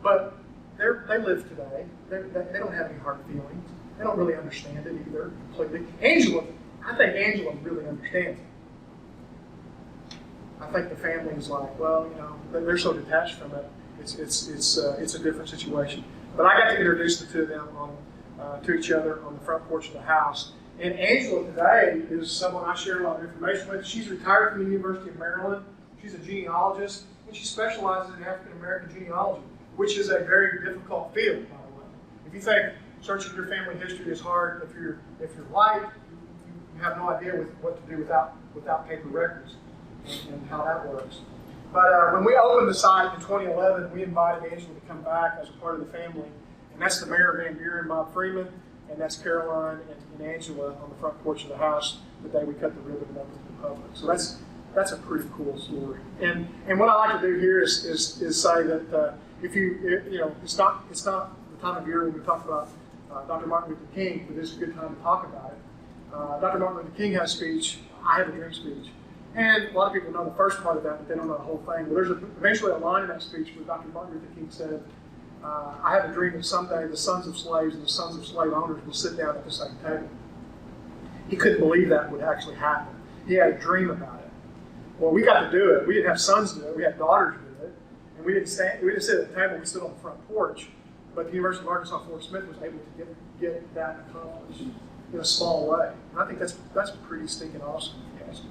But they live today. They don't have any hard feelings. They don't really understand it either completely. I think Angela really understands it. I think the family is like, well, they're so detached from it. It's a different situation. But I got to introduce the two of them to each other on the front porch of the house. And Angela today is someone I share a lot of information with. She's retired from the University of Maryland. She's a genealogist, and she specializes in African American genealogy, which is a very difficult field, by the way. If you think searching your family history is hard, if you're white, you have no idea what to do without paper records and how that works. But when we opened the site in 2011, we invited Angela to come back as a part of the family, and that's the mayor of Van Buren, Bob Freeman, and that's Caroline and Angela on the front porch of the house the day we cut the ribbon and opened to the public. So that's a pretty cool story. And what I like to do here is say that if it's not the time of year when we talk about Dr. Martin Luther King, but it's a good time to talk about it. Dr. Martin Luther King had a speech. I have a dream speech. And a lot of people know the first part of that, but they don't know the whole thing. Well, there's eventually a line in that speech where Dr. Martin Luther King said, I have a dream that someday the sons of slaves and the sons of slave owners will sit down at the same table. He couldn't believe that would actually happen. He had a dream about it. Well, we got to do it. We didn't have sons do it. We had daughters do it. And we didn't sit at the table. We stood on the front porch. But the University of Arkansas Fort Smith was able to get that accomplished in a small way. And I think that's pretty stinking awesome, if you ask me.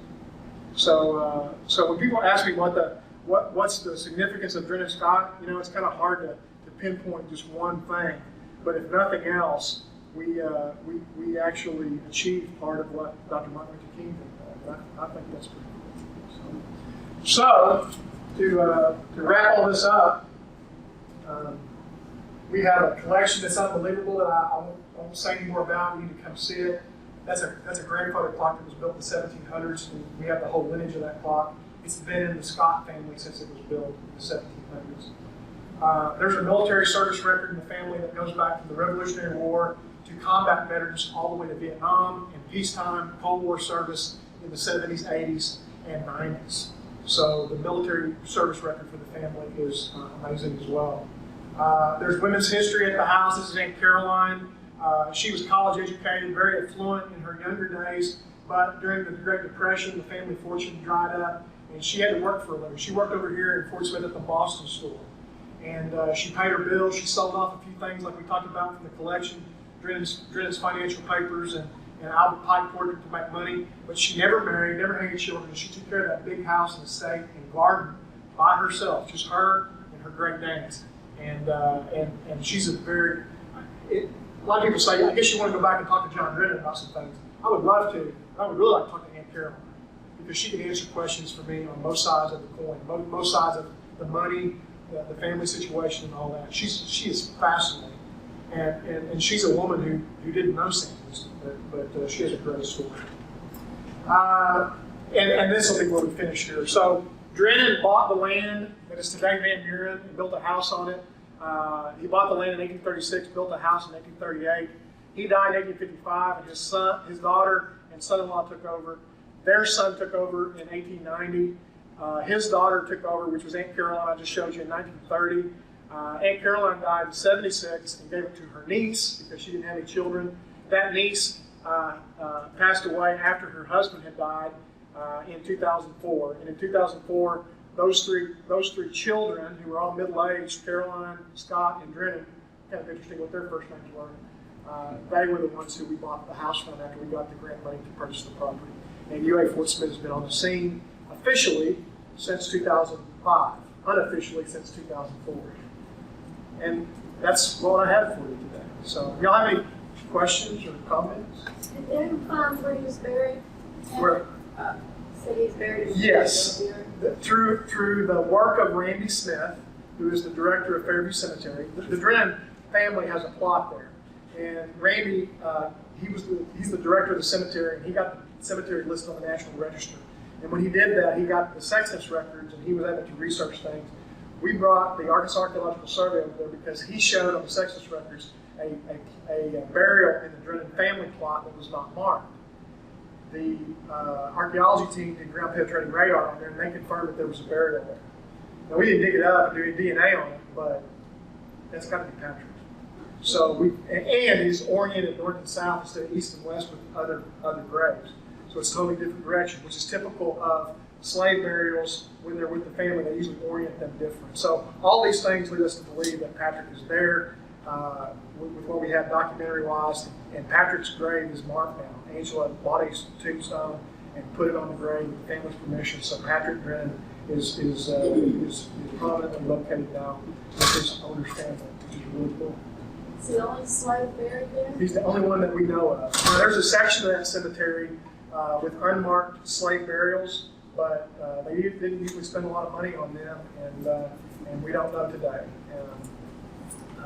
So when people ask me what's the significance of Drennen Scott, it's kind of hard to pinpoint just one thing. But if nothing else, we actually achieved part of what Dr. Martin Luther King did. I think that's pretty cool. So to wrap all this up, we have a collection that's unbelievable that I won't say any more about. You need to come see it. That's a grandfather clock that was built in the 1700s, and we have the whole lineage of that clock. It's been in the Scott family since it was built in the 1700s. There's a military service record in the family that goes back to the Revolutionary War to combat veterans all the way to Vietnam and peacetime Cold War service in the 70s, 80s, and 90s. So the military service record for the family is amazing as well. There's women's history at the house. This is Aunt Caroline. She was college educated, very affluent in her younger days, but during the Great Depression, the family fortune dried up, and she had to work for a living. She worked over here in Fort Smith at the Boston store, and she paid her bills. She sold off a few things like we talked about from the collection, Drennen's financial papers and Albert Pike portrait to make money, but she never married, never had any children. She took care of that big house and estate and garden by herself, just her and her great dads. And she's a very, a lot of people say, I guess you want to go back and talk to John Drennen about some things. I would love to. I would really like to talk to Aunt Caroline because she can answer questions for me on both sides of the coin, both sides of the money, the family situation, and all that. She is fascinating. And she's a woman who didn't know Santos, but she has a great story. And this will be where we finish here. So Drennen bought the land that is today Van Buren and built a house on it. He bought the land in 1836, built a house in 1838. He died in 1855, and his daughter and son-in-law took over. Their son took over in 1890. His daughter took over, which was Aunt Caroline I just showed you, in 1930. Aunt Caroline died in 76 and gave it to her niece because she didn't have any children. That niece passed away after her husband had died in 2004. And in 2004, those three children, who were all middle-aged, Caroline, Scott, and Drennen, kind of interesting what their first names were, they were the ones who we bought the house from after we got the grant money to purchase the property. And UA Fort Smith has been on the scene officially since 2005, unofficially since 2004. And that's what I have for you today. So, y'all have any questions or comments? Did anyone find where he was buried? Where? So he's buried in Yes. Through the work of Randy Smith, who is the director of Fairview Cemetery. The Drennen family has a plot there. And Randy, he's the director of the cemetery, and he got the cemetery listed on the National Register. And when he did that, he got the census records, and he was able to research things. We brought the Arkansas Archaeological Survey over there because he showed on the census records a burial in the Drennen family plot that was not marked. the archaeology team did ground penetrating radar on there, and they confirmed that there was a burial there. Now, we didn't dig it up and do DNA on it, but that's got to be Patrick's. So and he's oriented north and south instead of east and west with other graves. So it's a totally different direction, which is typical of slave burials. When they're with the family, they usually orient them different. So all these things lead us to believe that Patrick is there with what we have documentary-wise. And Patrick's grave is marked now. Angela bought his tombstone and put it on the grave with the family's permission. So Patrick Drennen is prominently located now with his owner's family, which is really cool. Is he the only slave buried there? He's the only one that we know of. Now, there's a section of that cemetery with unmarked slave burials, but they didn't usually spend a lot of money on them, and we don't know today.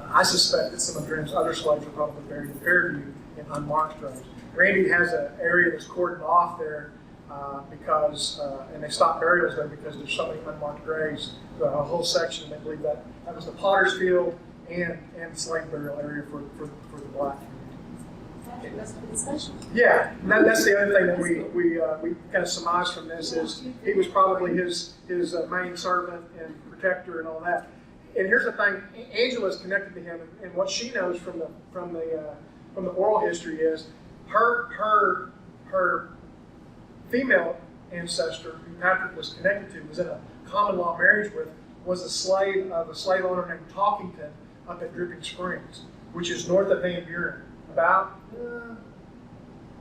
I suspect that some of Drennen's other slaves are probably buried in Fairview in unmarked graves. Randy has an area that's cordoned off there because, and they stop burials there because there's so many unmarked graves. A whole section, they believe that was the potter's field and the slave burial area for the black community. Patrick must have been special. Yeah, and that's the other thing that we kind of surmise from this is he was probably his main servant and protector and all that. And here's the thing: Angela is connected to him, and what she knows from the oral history is her female ancestor, who Patrick was connected to, was in a common law marriage with, was a slave of a slave owner named Talkington up at Dripping Springs, which is north of Van Buren, about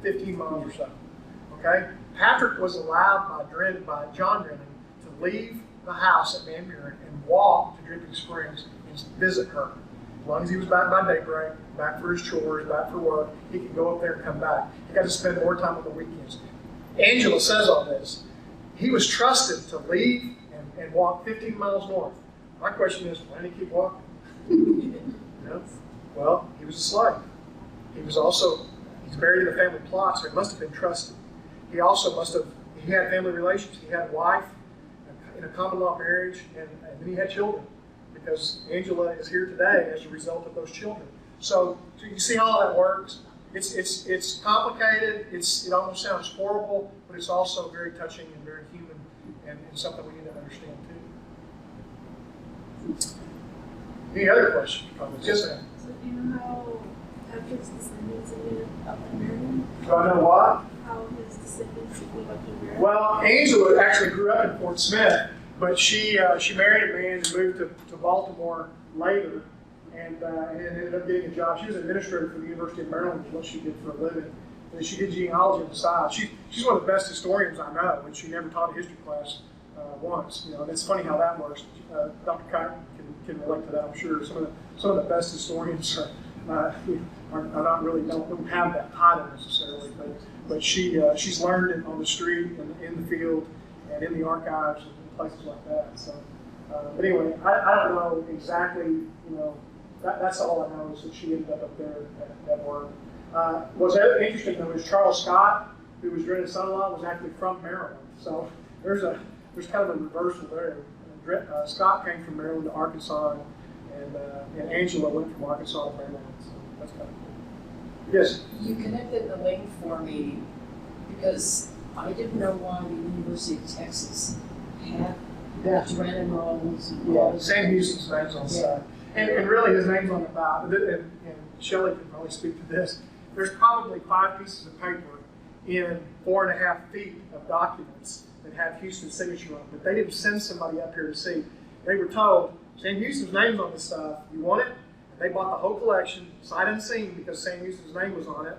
15 miles or so. Okay, Patrick was allowed by John Drennen to leave the house at Van Buren and walk to Dripping Springs and visit her. As long as he was back by daybreak, back for his chores, back for work, he could go up there and come back. He got to spend more time on the weekends. Angela says all this. He was trusted to leave and walk 15 miles north. My question is, why did he keep walking? Well, he was a slave. He's buried in the family plot, so he must have been trusted. He also he had family relations. He had a wife in a common law marriage, and then he had children, because Angela is here today as a result of those children. So you see how all that works? It's complicated. It almost sounds horrible, but it's also very touching and very human, and something we need to understand too. Any other questions? Yes, ma'am. So do you know how Patrick's descendants ended up in Maryland? Do I know what? How his descendants ended up in Maryland? Well, Angela actually grew up in Fort Smith, but she married a man and moved to Baltimore later, and ended up getting a job. She was an administrator for the University of Maryland, is what she did for a living. And she did genealogy on the side. She's one of the best historians I know, and she never taught a history class once. And it's funny how that works. Dr. Kite can relate to that, I'm sure. Some of the best historians are not really don't have that title necessarily, but she's learned it on the street and in the field and in the archives and places like that. So, but anyway, I don't know exactly. That's all I know is that she ended up there at work. What's interesting though is Charles Scott, who was Drennen's son-in-law, was actually from Maryland. So there's kind of a reversal there. Scott came from Maryland to Arkansas, and Angela went from Arkansas to Maryland. So that's kind of cool. Yes? You connected the link for me because I didn't know why the University of Texas had Drennen rolls. Yeah, Sam Houston's name's on the side. And really his name's on the back. And Shelley can probably speak to this. There's probably 5 pieces of paper in 4.5 feet of documents that have Houston's signature on it, but they didn't send somebody up here to see. They were told, Sam Houston's name's on this stuff. You want it? And they bought the whole collection, sight unseen, because Sam Houston's name was on it.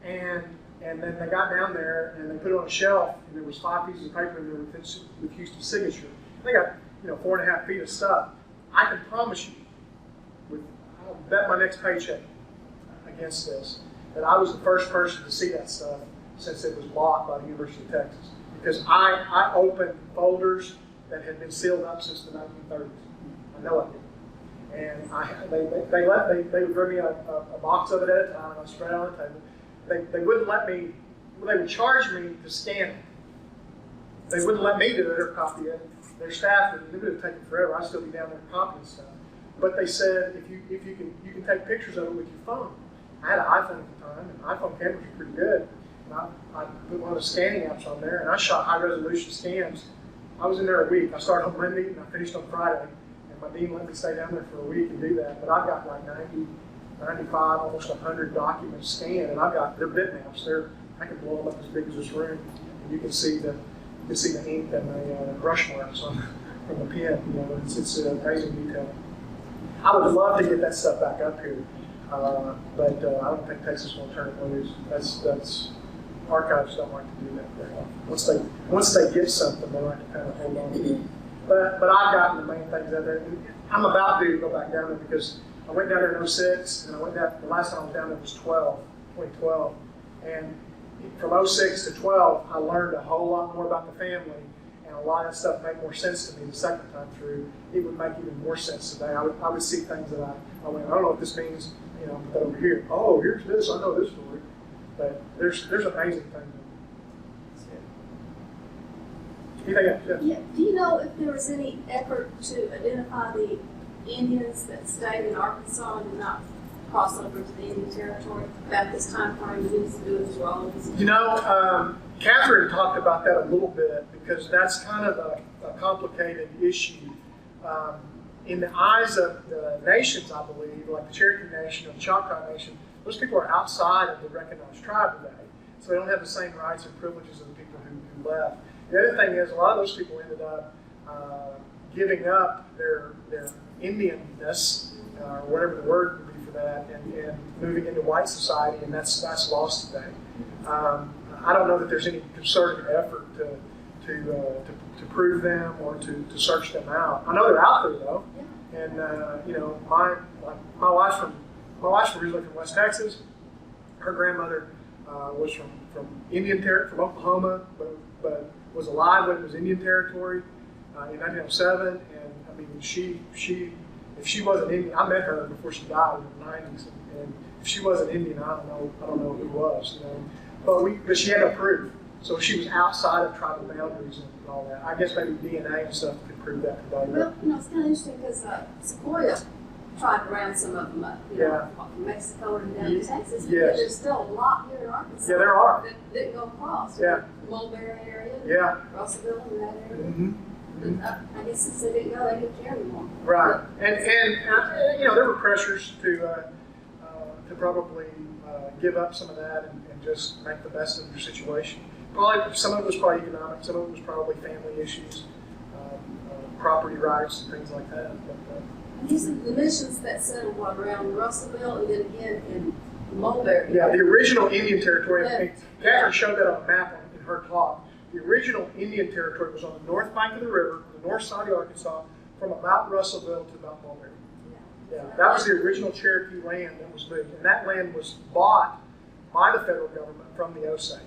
And then they got down there and they put it on a shelf, and there was 5 pieces of paper in there with Houston's signature. They got 4.5 feet of stuff. I can promise you, I'll bet my next paycheck against this, that I was the first person to see that stuff since it was bought by the University of Texas. Because I opened folders that had been sealed up since the 1930s. I know I did. And they would bring me a box of it at a time, and I spread it on the table. They wouldn't let me, they would charge me to scan it. They wouldn't let me do it or copy it. Their staff would have taken forever. I'd still be down there copying stuff. But they said if you can take pictures of it with your phone. I had an iPhone at the time, and iPhone cameras were pretty good. And I put one of the scanning apps on there, and I shot high-resolution scans. I was in there a week. I started on Monday, and I finished on Friday. And my dean let me stay down there for a week and do that. But I've got like 90, 95, almost 100 documents scanned, and they're bitmaps. I can blow them up as big as this room, and you can see the ink and the brush marks from the pen. You know, it's amazing detail. I would love to get that stuff back up here, but I don't think Texas will turn it loose. That's archives don't like to do that very often. Once they get something, they like to kind of hold on to it. But I've gotten the main things out there. I'm about to go back down there because I went down there in 06, and I went down. The last time I was down there was 2012, and from 06 to 12, I learned a whole lot more about the family. And a lot of that stuff made more sense to me the second time through. It would make even more sense today. I would see things that I went, I don't know what this means, you know, but over here, oh, here's this, I know this story. But there's amazing things. Anything else? Yes. Yeah. Do you know if there was any effort to identify the Indians that stayed in Arkansas and did not cross over to the Indian Territory about this time frame? Who was doing his roles? You know, Catherine talked about that a little bit because that's kind of a complicated issue. In the eyes of the nations, I believe, like the Cherokee Nation or the Choctaw Nation, those people are outside of the recognized tribe today. So they don't have the same rights and privileges of the people who left. The other thing is a lot of those people ended up giving up their Indianness, or whatever the word would be for that, and moving into white society, and that's lost today. I don't know that there's any concerted effort to prove them or to search them out. I know they're out there though, and you know, my wife's originally from West Texas. Her grandmother was from Indian Territory, from Oklahoma, but was alive when it was Indian Territory in 1907. And I mean, if she wasn't Indian, I met her before she died in the 90s, and if she wasn't Indian, I don't know who was. You know, but she had no proof, so she was outside of tribal boundaries and all that. I guess maybe DNA and stuff could prove that today. Well, you know, it's kind of interesting because Sequoia tried to round some of them up, you know, from Mexico and down to Texas. But there's still a lot here in Arkansas. Yeah, there are. That didn't go across. Yeah. The Mulberry area. Yeah. Russellville in that area. Mm-hmm. I guess since they didn't go, they didn't care anymore. Right, and you know, there were pressures to probably give up some of that and just make the best of your situation. Probably some of it was probably economic, some of it was probably family issues, property rights, and things like that. And these are the missions that settled around Russellville and then again in Mulberry. Yeah, the original Indian Territory. Yeah. Catherine showed that on a map in her talk. The original Indian Territory was on the north bank of the river, the north side of Arkansas, from about Russellville to about Mulberry. Yeah, that was the original Cherokee land that was moved, and that land was bought by the federal government from the Osage.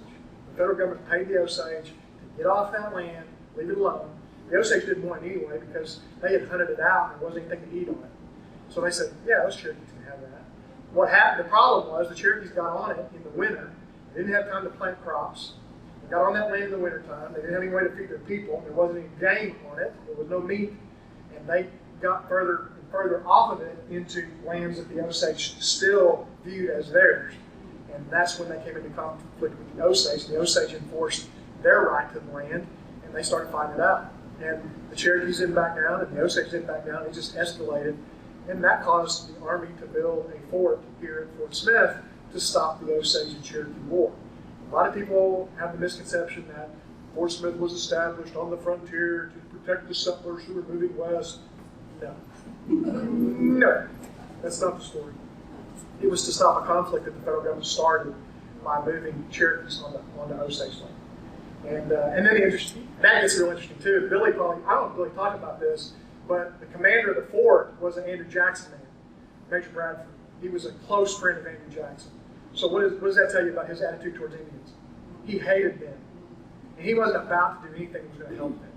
The federal government paid the Osage to get off that land, leave it alone. The Osage didn't want it anyway because they had hunted it out and there wasn't anything to eat on it. So they said, yeah, those Cherokees can have that. What happened, the problem was the Cherokees got on it in the winter. They didn't have time to plant crops. They got on that land in the wintertime. They didn't have any way to feed their people. There wasn't any game on it. There was no meat. And they got further and further off of it into lands that the Osage still viewed as theirs. And that's when they came into conflict with the Osage. The Osage enforced their right to the land, and they started fighting it out. And the Cherokees didn't back down, and the Osage didn't back down. It just escalated. And that caused the Army to build a fort here at Fort Smith to stop the Osage and Cherokee War. A lot of people have the misconception that Fort Smith was established on the frontier to protect the settlers who were moving west. No. No, that's not the story. It was to stop a conflict that the federal government started by moving Cherokees onto Osage land. And then that gets real interesting too. Billy probably, I don't really talk about this, but the commander of the fort was an Andrew Jackson man, Major Bradford. He was a close friend of Andrew Jackson. So what does that tell you about his attitude towards Indians? He hated them. And he wasn't about to do anything that was going to help them.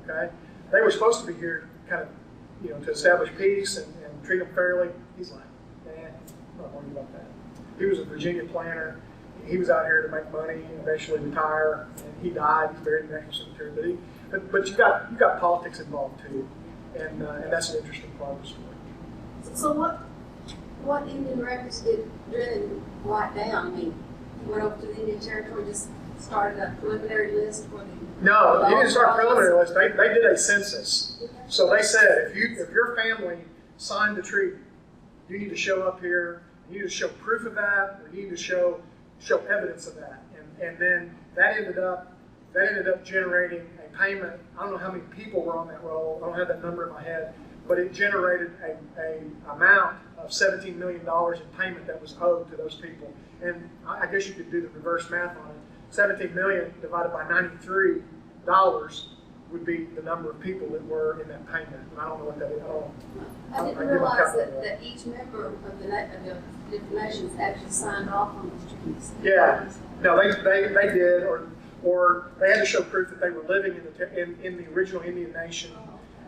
Okay? They were supposed to be here kind of, you know, to establish peace and treat them fairly. He's like, I'm not worried about that. He was a Virginia planter. He was out here to make money and eventually retire. And he died. He's buried in the National Cemetery. But you got politics involved too. And that's an interesting part of the story. So what Indian records did Drennen write down? I mean, went over to the Indian Territory, just started a preliminary list for the. No, they didn't start preliminary list. They did a census. So they said if your family signed the treaty, you need to show up here. You need to show proof of that, or you need to show evidence of that. And then that ended up generating a payment. I don't know how many people were on that roll. I don't have that number in my head, but it generated a amount of $17 million in payment that was owed to those people. And I guess you could do the reverse math on it. 17 million divided by $93 would be the number of people that were in that payment. And I don't know what that is. I didn't realize that each member of the different nations actually signed off on those treaties. Yeah, no, they did, or they had to show proof that they were living in the original Indian nation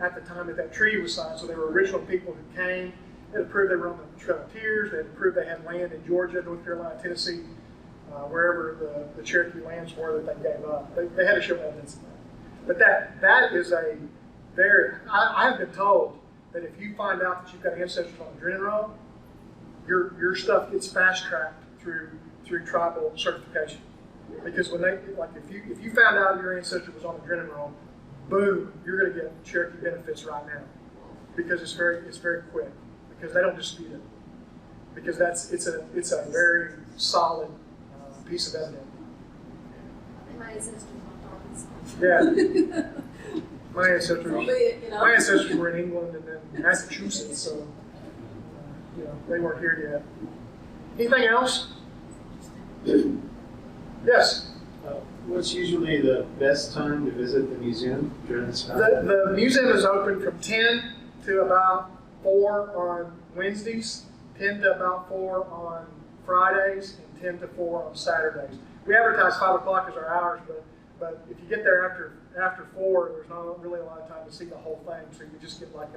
at the time that treaty was signed. So they were original people who came. They had to prove they were on the Trail of Tears. They had to prove they had land in Georgia, North Carolina, Tennessee, wherever the Cherokee lands were that they gave up. They had to show evidence of that. But that is a very, I have been told that if you find out that you've got ancestors on the Drennen roll, your stuff gets fast-tracked through tribal certification. Because when if you found out your ancestor was on the Drennen roll, boom, you're going to get Cherokee benefits right now. Because it's very quick. Because they don't dispute it. Because it's a very solid piece of evidence. My ancestors went to Arkansas. Yeah. My ancestors were in England and then Massachusetts, so they weren't here yet. Anything else? Yes. What's usually the best time to visit the museum during this time? The museum is open from 10 to about 4 on Wednesdays, 10 to about 4 on Fridays, and 10 to 4 on Saturdays. We advertise 5 o'clock as our hours, but if you get there after 4, there's not really a lot of time to see the whole thing. So you just get like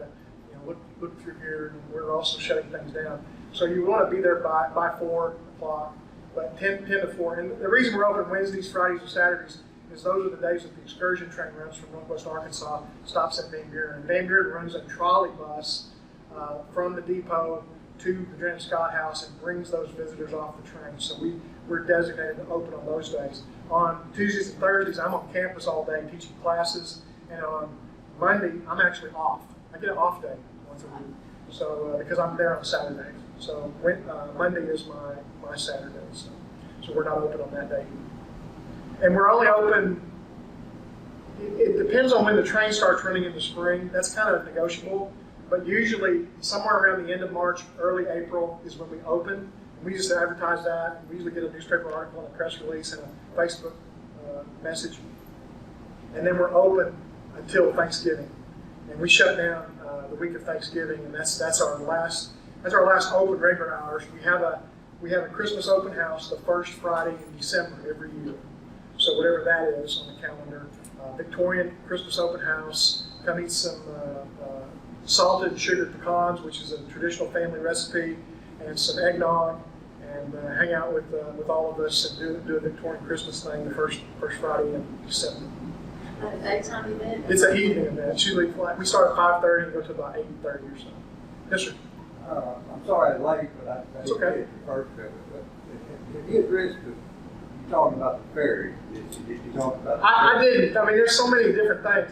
look through here, and we're also shutting things down. So you want to be there by 4 o'clock, but 10 to 4. And the reason we're open Wednesdays, Fridays, and Saturdays is those are the days that the excursion train runs from Northwest Arkansas, stops at Van Buren. Van Buren runs a trolley bus from the depot to the Drennen Scott House and brings those visitors off the train. So we're designated to open on those days. On Tuesdays and Thursdays, I'm on campus all day teaching classes, and on Monday, I'm actually off. I get an off day once a week, so because I'm there on Saturdays. So Monday is my Saturday, so we're not open on that day either. And we're only open. It depends on when the train starts running in the spring. That's kind of negotiable. But usually, somewhere around the end of March, early April is when we open. We just advertise that. We usually get a newspaper article and a press release and a Facebook message. And then we're open until Thanksgiving. And we shut down the week of Thanksgiving, and that's our last open regular hours. We have a Christmas open house the first Friday in December every year. So whatever that is on the calendar, Victorian Christmas open house. Come eat some salted sugared pecans, which is a traditional family recipe, and some eggnog, and hang out with all of us and do a Victorian Christmas thing the first Friday in December. A daytime event? It's an evening event. It's usually we start at 5:30 and go to about 8:30 or so. Yes, sir. I'm sorry I'm late, but I It's okay. didn't get the first of it. But have you addressed you talking about the ferry? Did you talk about the I ferry? didn't. I mean, there's so many different things.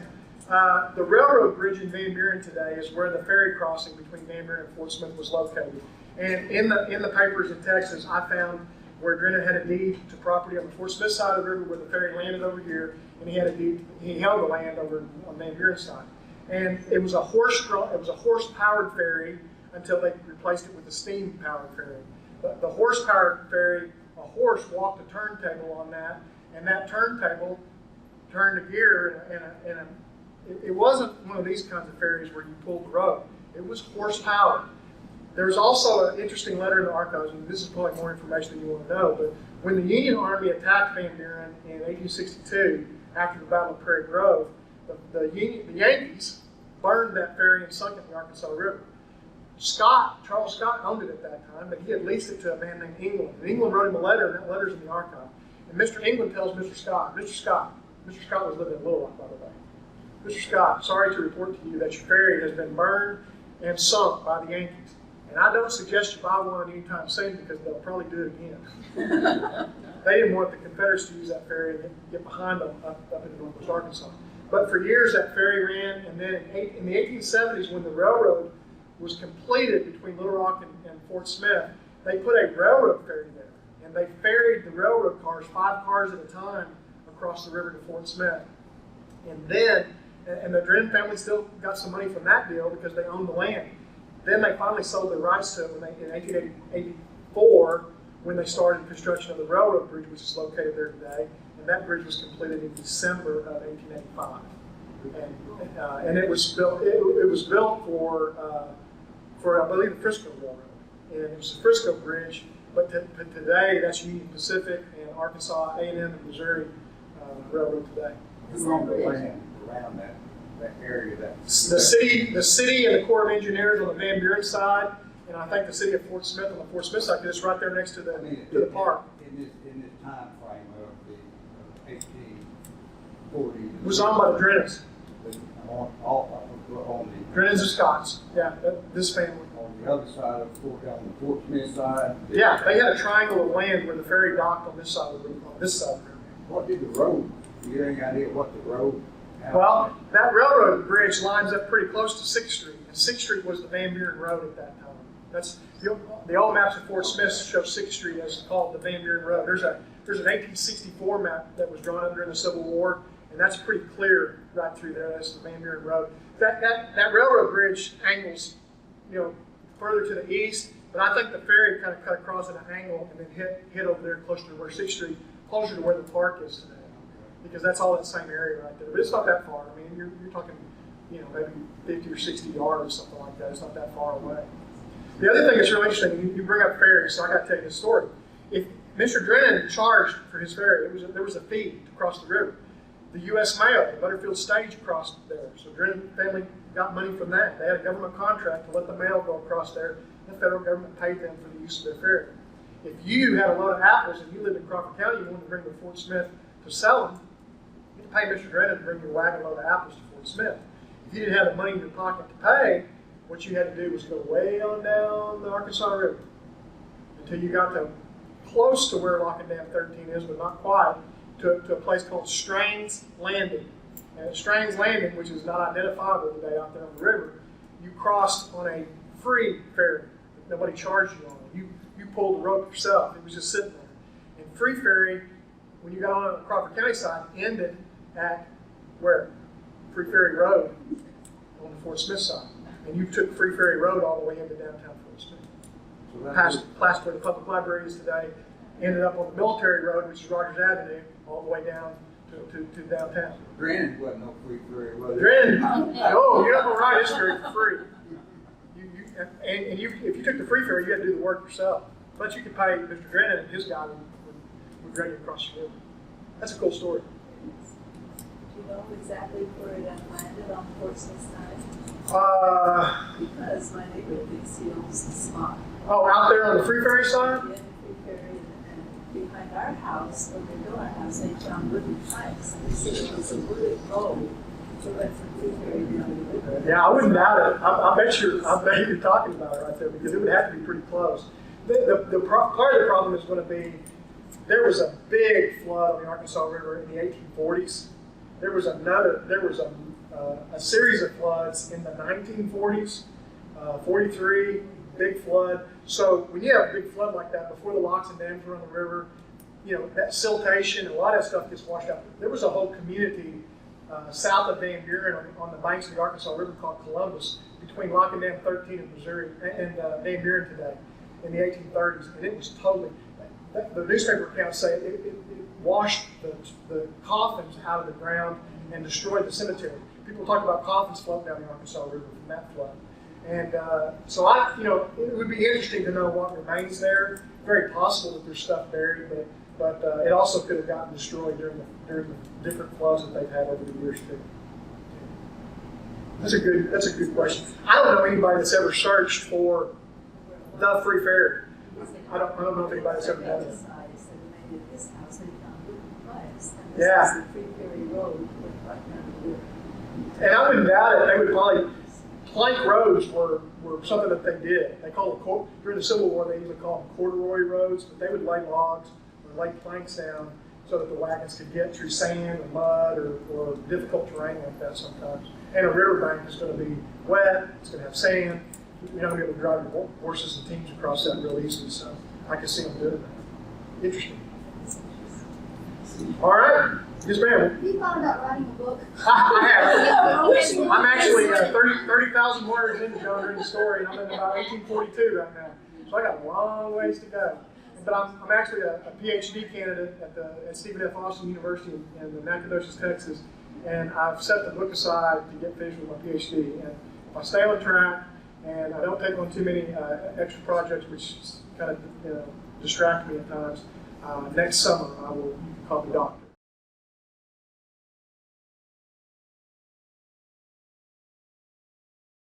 The railroad bridge in Van Buren today is where the ferry crossing between Van Buren and Fort Smith was located. And in the papers in Texas, I found where Drennen had a deed to property on the Fort Smith side of the river where the ferry landed over here, and he held the land over on Van Buren side. And it was a horse-powered ferry until they replaced it with a steam-powered ferry. The horse-powered ferry, a horse walked a turntable on that, and that turntable turned a gear, and it wasn't one of these kinds of ferries where you pulled the rope. It was horse-powered. There's also an interesting letter in the archives, and this is probably more information than you want to know, but when the Union Army attacked Van Buren in 1862, after the Battle of Prairie Grove, the Yankees burned that ferry and sunk it in the Arkansas River. Charles Scott owned it at that time, but he had leased it to a man named England. And England wrote him a letter, and that letter's in the archive. And Mr. England tells Mr. Scott was living in Little Rock, by the way. Mr. Scott, sorry to report to you that your ferry has been burned and sunk by the Yankees. And I don't suggest you buy one anytime soon because they'll probably do it again. They didn't want the Confederates to use that ferry and get behind them up in Northwest Arkansas. But for years that ferry ran, and then in the 1870s when the railroad was completed between Little Rock and Fort Smith, they put a railroad ferry there. And they ferried the railroad cars, 5 cars at a time, across the river to Fort Smith. And then, and the Drennen family still got some money from that deal because they owned the land. Then they finally sold their rights to it in 1884 when they started construction of the railroad bridge, which is located there today. And that bridge was completed in December of 1885. And it was built. It was built for I believe the Frisco Railroad, and it was the Frisco Bridge. But today, that's Union Pacific and Arkansas A&M and Missouri Railroad today. Who owned the land around that area? The city and the Corps of Engineers on the Van Buren side, and I think the city of Fort Smith on the Fort Smith side, because it's right there next to the park. In this time frame of the 1840s. It was owned by the Drennens. On the Drennens and Scotts. Yeah, this family. on the other side of Fort, on the Fort Smith side. Yeah, they had a triangle of land where the ferry docked on this side of the river. On this side of the river. What did the road? You got any idea what the road? Well, that railroad bridge lines up pretty close to 6th Street, and 6th Street was the Van Buren Road at that time. That's the old maps of Fort Smith show 6th Street as called the Van Buren Road. There's an 1864 map that was drawn up during the Civil War, and that's pretty clear right through there. That's the Van Buren Road. That railroad bridge angles, further to the east, but I think the ferry kind of cut across at an angle and then hit over there closer to where 6th Street, closer to where the park is today. Because that's all that same area right there. But it's not that far. I mean, you're talking, maybe 50 or 60 yards or something like that. It's not that far away. The other thing that's really interesting, you bring up ferries, so I got to tell you this story. If Mr. Drennen charged for his ferry, there was a fee to cross the river. The U.S. Mail, the Butterfield Stage crossed there. So Drennen family got money from that. They had a government contract to let the mail go across there. The federal government paid them for the use of their ferry. If you had a load of apples and you lived in Crawford County, you wanted to bring them to Fort Smith to sell them, you had to pay Mr. Drennen to bring your wagon load of apples to Fort Smith. If you didn't have the money in your pocket to pay, what you had to do was go way on down the Arkansas River until you got to close to where Lock and Dam 13 is, but not quite, to a place called Strains Landing. And at Strains Landing, which is not identifiable today out there on the river, you crossed on a free ferry. Nobody charged you on it. You pulled the rope yourself. It was just sitting there. And free ferry, when you got on the Crawford County side, ended at where? Free Ferry Road on the Fort Smith side. And you took Free Ferry Road all the way into downtown Fort Smith. So Past where the public library is today, ended up on the Military Road, which is Rogers Avenue, all the way down to downtown. Drennen wasn't no free ferry, was it? Drennen, you're not going to ride this ferry for free. If you took the free ferry, you had to do the work yourself. But you could pay Mr. Drennen and his guy would drag you across the river. That's a cool story. Do you know exactly where it landed on Fort Smith side? Because my neighbor thinks he owns the spot. Oh, out there on the free ferry side? Yeah, the free ferry, and behind our house, when they built our house, they found wooden planks. They said it was a wooden road to let the free ferry down the river. Yeah, I wouldn't doubt it. I bet you're talking about it right there because it would have to be pretty close. Part of the problem is going to be there was a big flood on the Arkansas River in the 1840s. There was a series of floods in the 1940s, 43, big flood. So when you have a big flood like that, before the locks and dams were on the river, that siltation, a lot of that stuff gets washed out. There was a whole community south of Van Buren on the banks of the Arkansas River called Columbus, between Lock and Dam 13 in Missouri and Van Buren today in the 1830s. And it was totally, the newspaper accounts say it washed the coffins out of the ground and destroyed the cemetery. People talk about coffins floating down the Arkansas River from that flood. And so it would be interesting to know what remains there. Very possible that there's stuff buried, but it also could have gotten destroyed during the different floods that they've had over the years too. That's a good question. I don't know anybody that's ever searched for the free ferry. I don't know if anybody's ever done that. Yeah. And I wouldn't doubt it. They would probably plank roads were something that they did. They called during the Civil War, they even called them corduroy roads, but they would lay logs or lay planks down so that the wagons could get through sand or mud or difficult terrain like that sometimes. And a riverbank is going to be wet, it's going to have sand. You're not going to be able to drive your horses and teams across that real easily, so I can see them doing that. Interesting. All right. Yes, ma'am. Have you thought about writing a book? I have. I'm actually 30,000 words into John Drennen story, and I'm in about 1842 right now. So I got a long ways to go. But I'm actually a PhD candidate at Stephen F. Austin University in Nacogdoches, Texas, and I've set the book aside to get finished with my PhD. And if I stay on track and I don't take on too many extra projects, which kind of distract me at times, next summer I will call the doctor.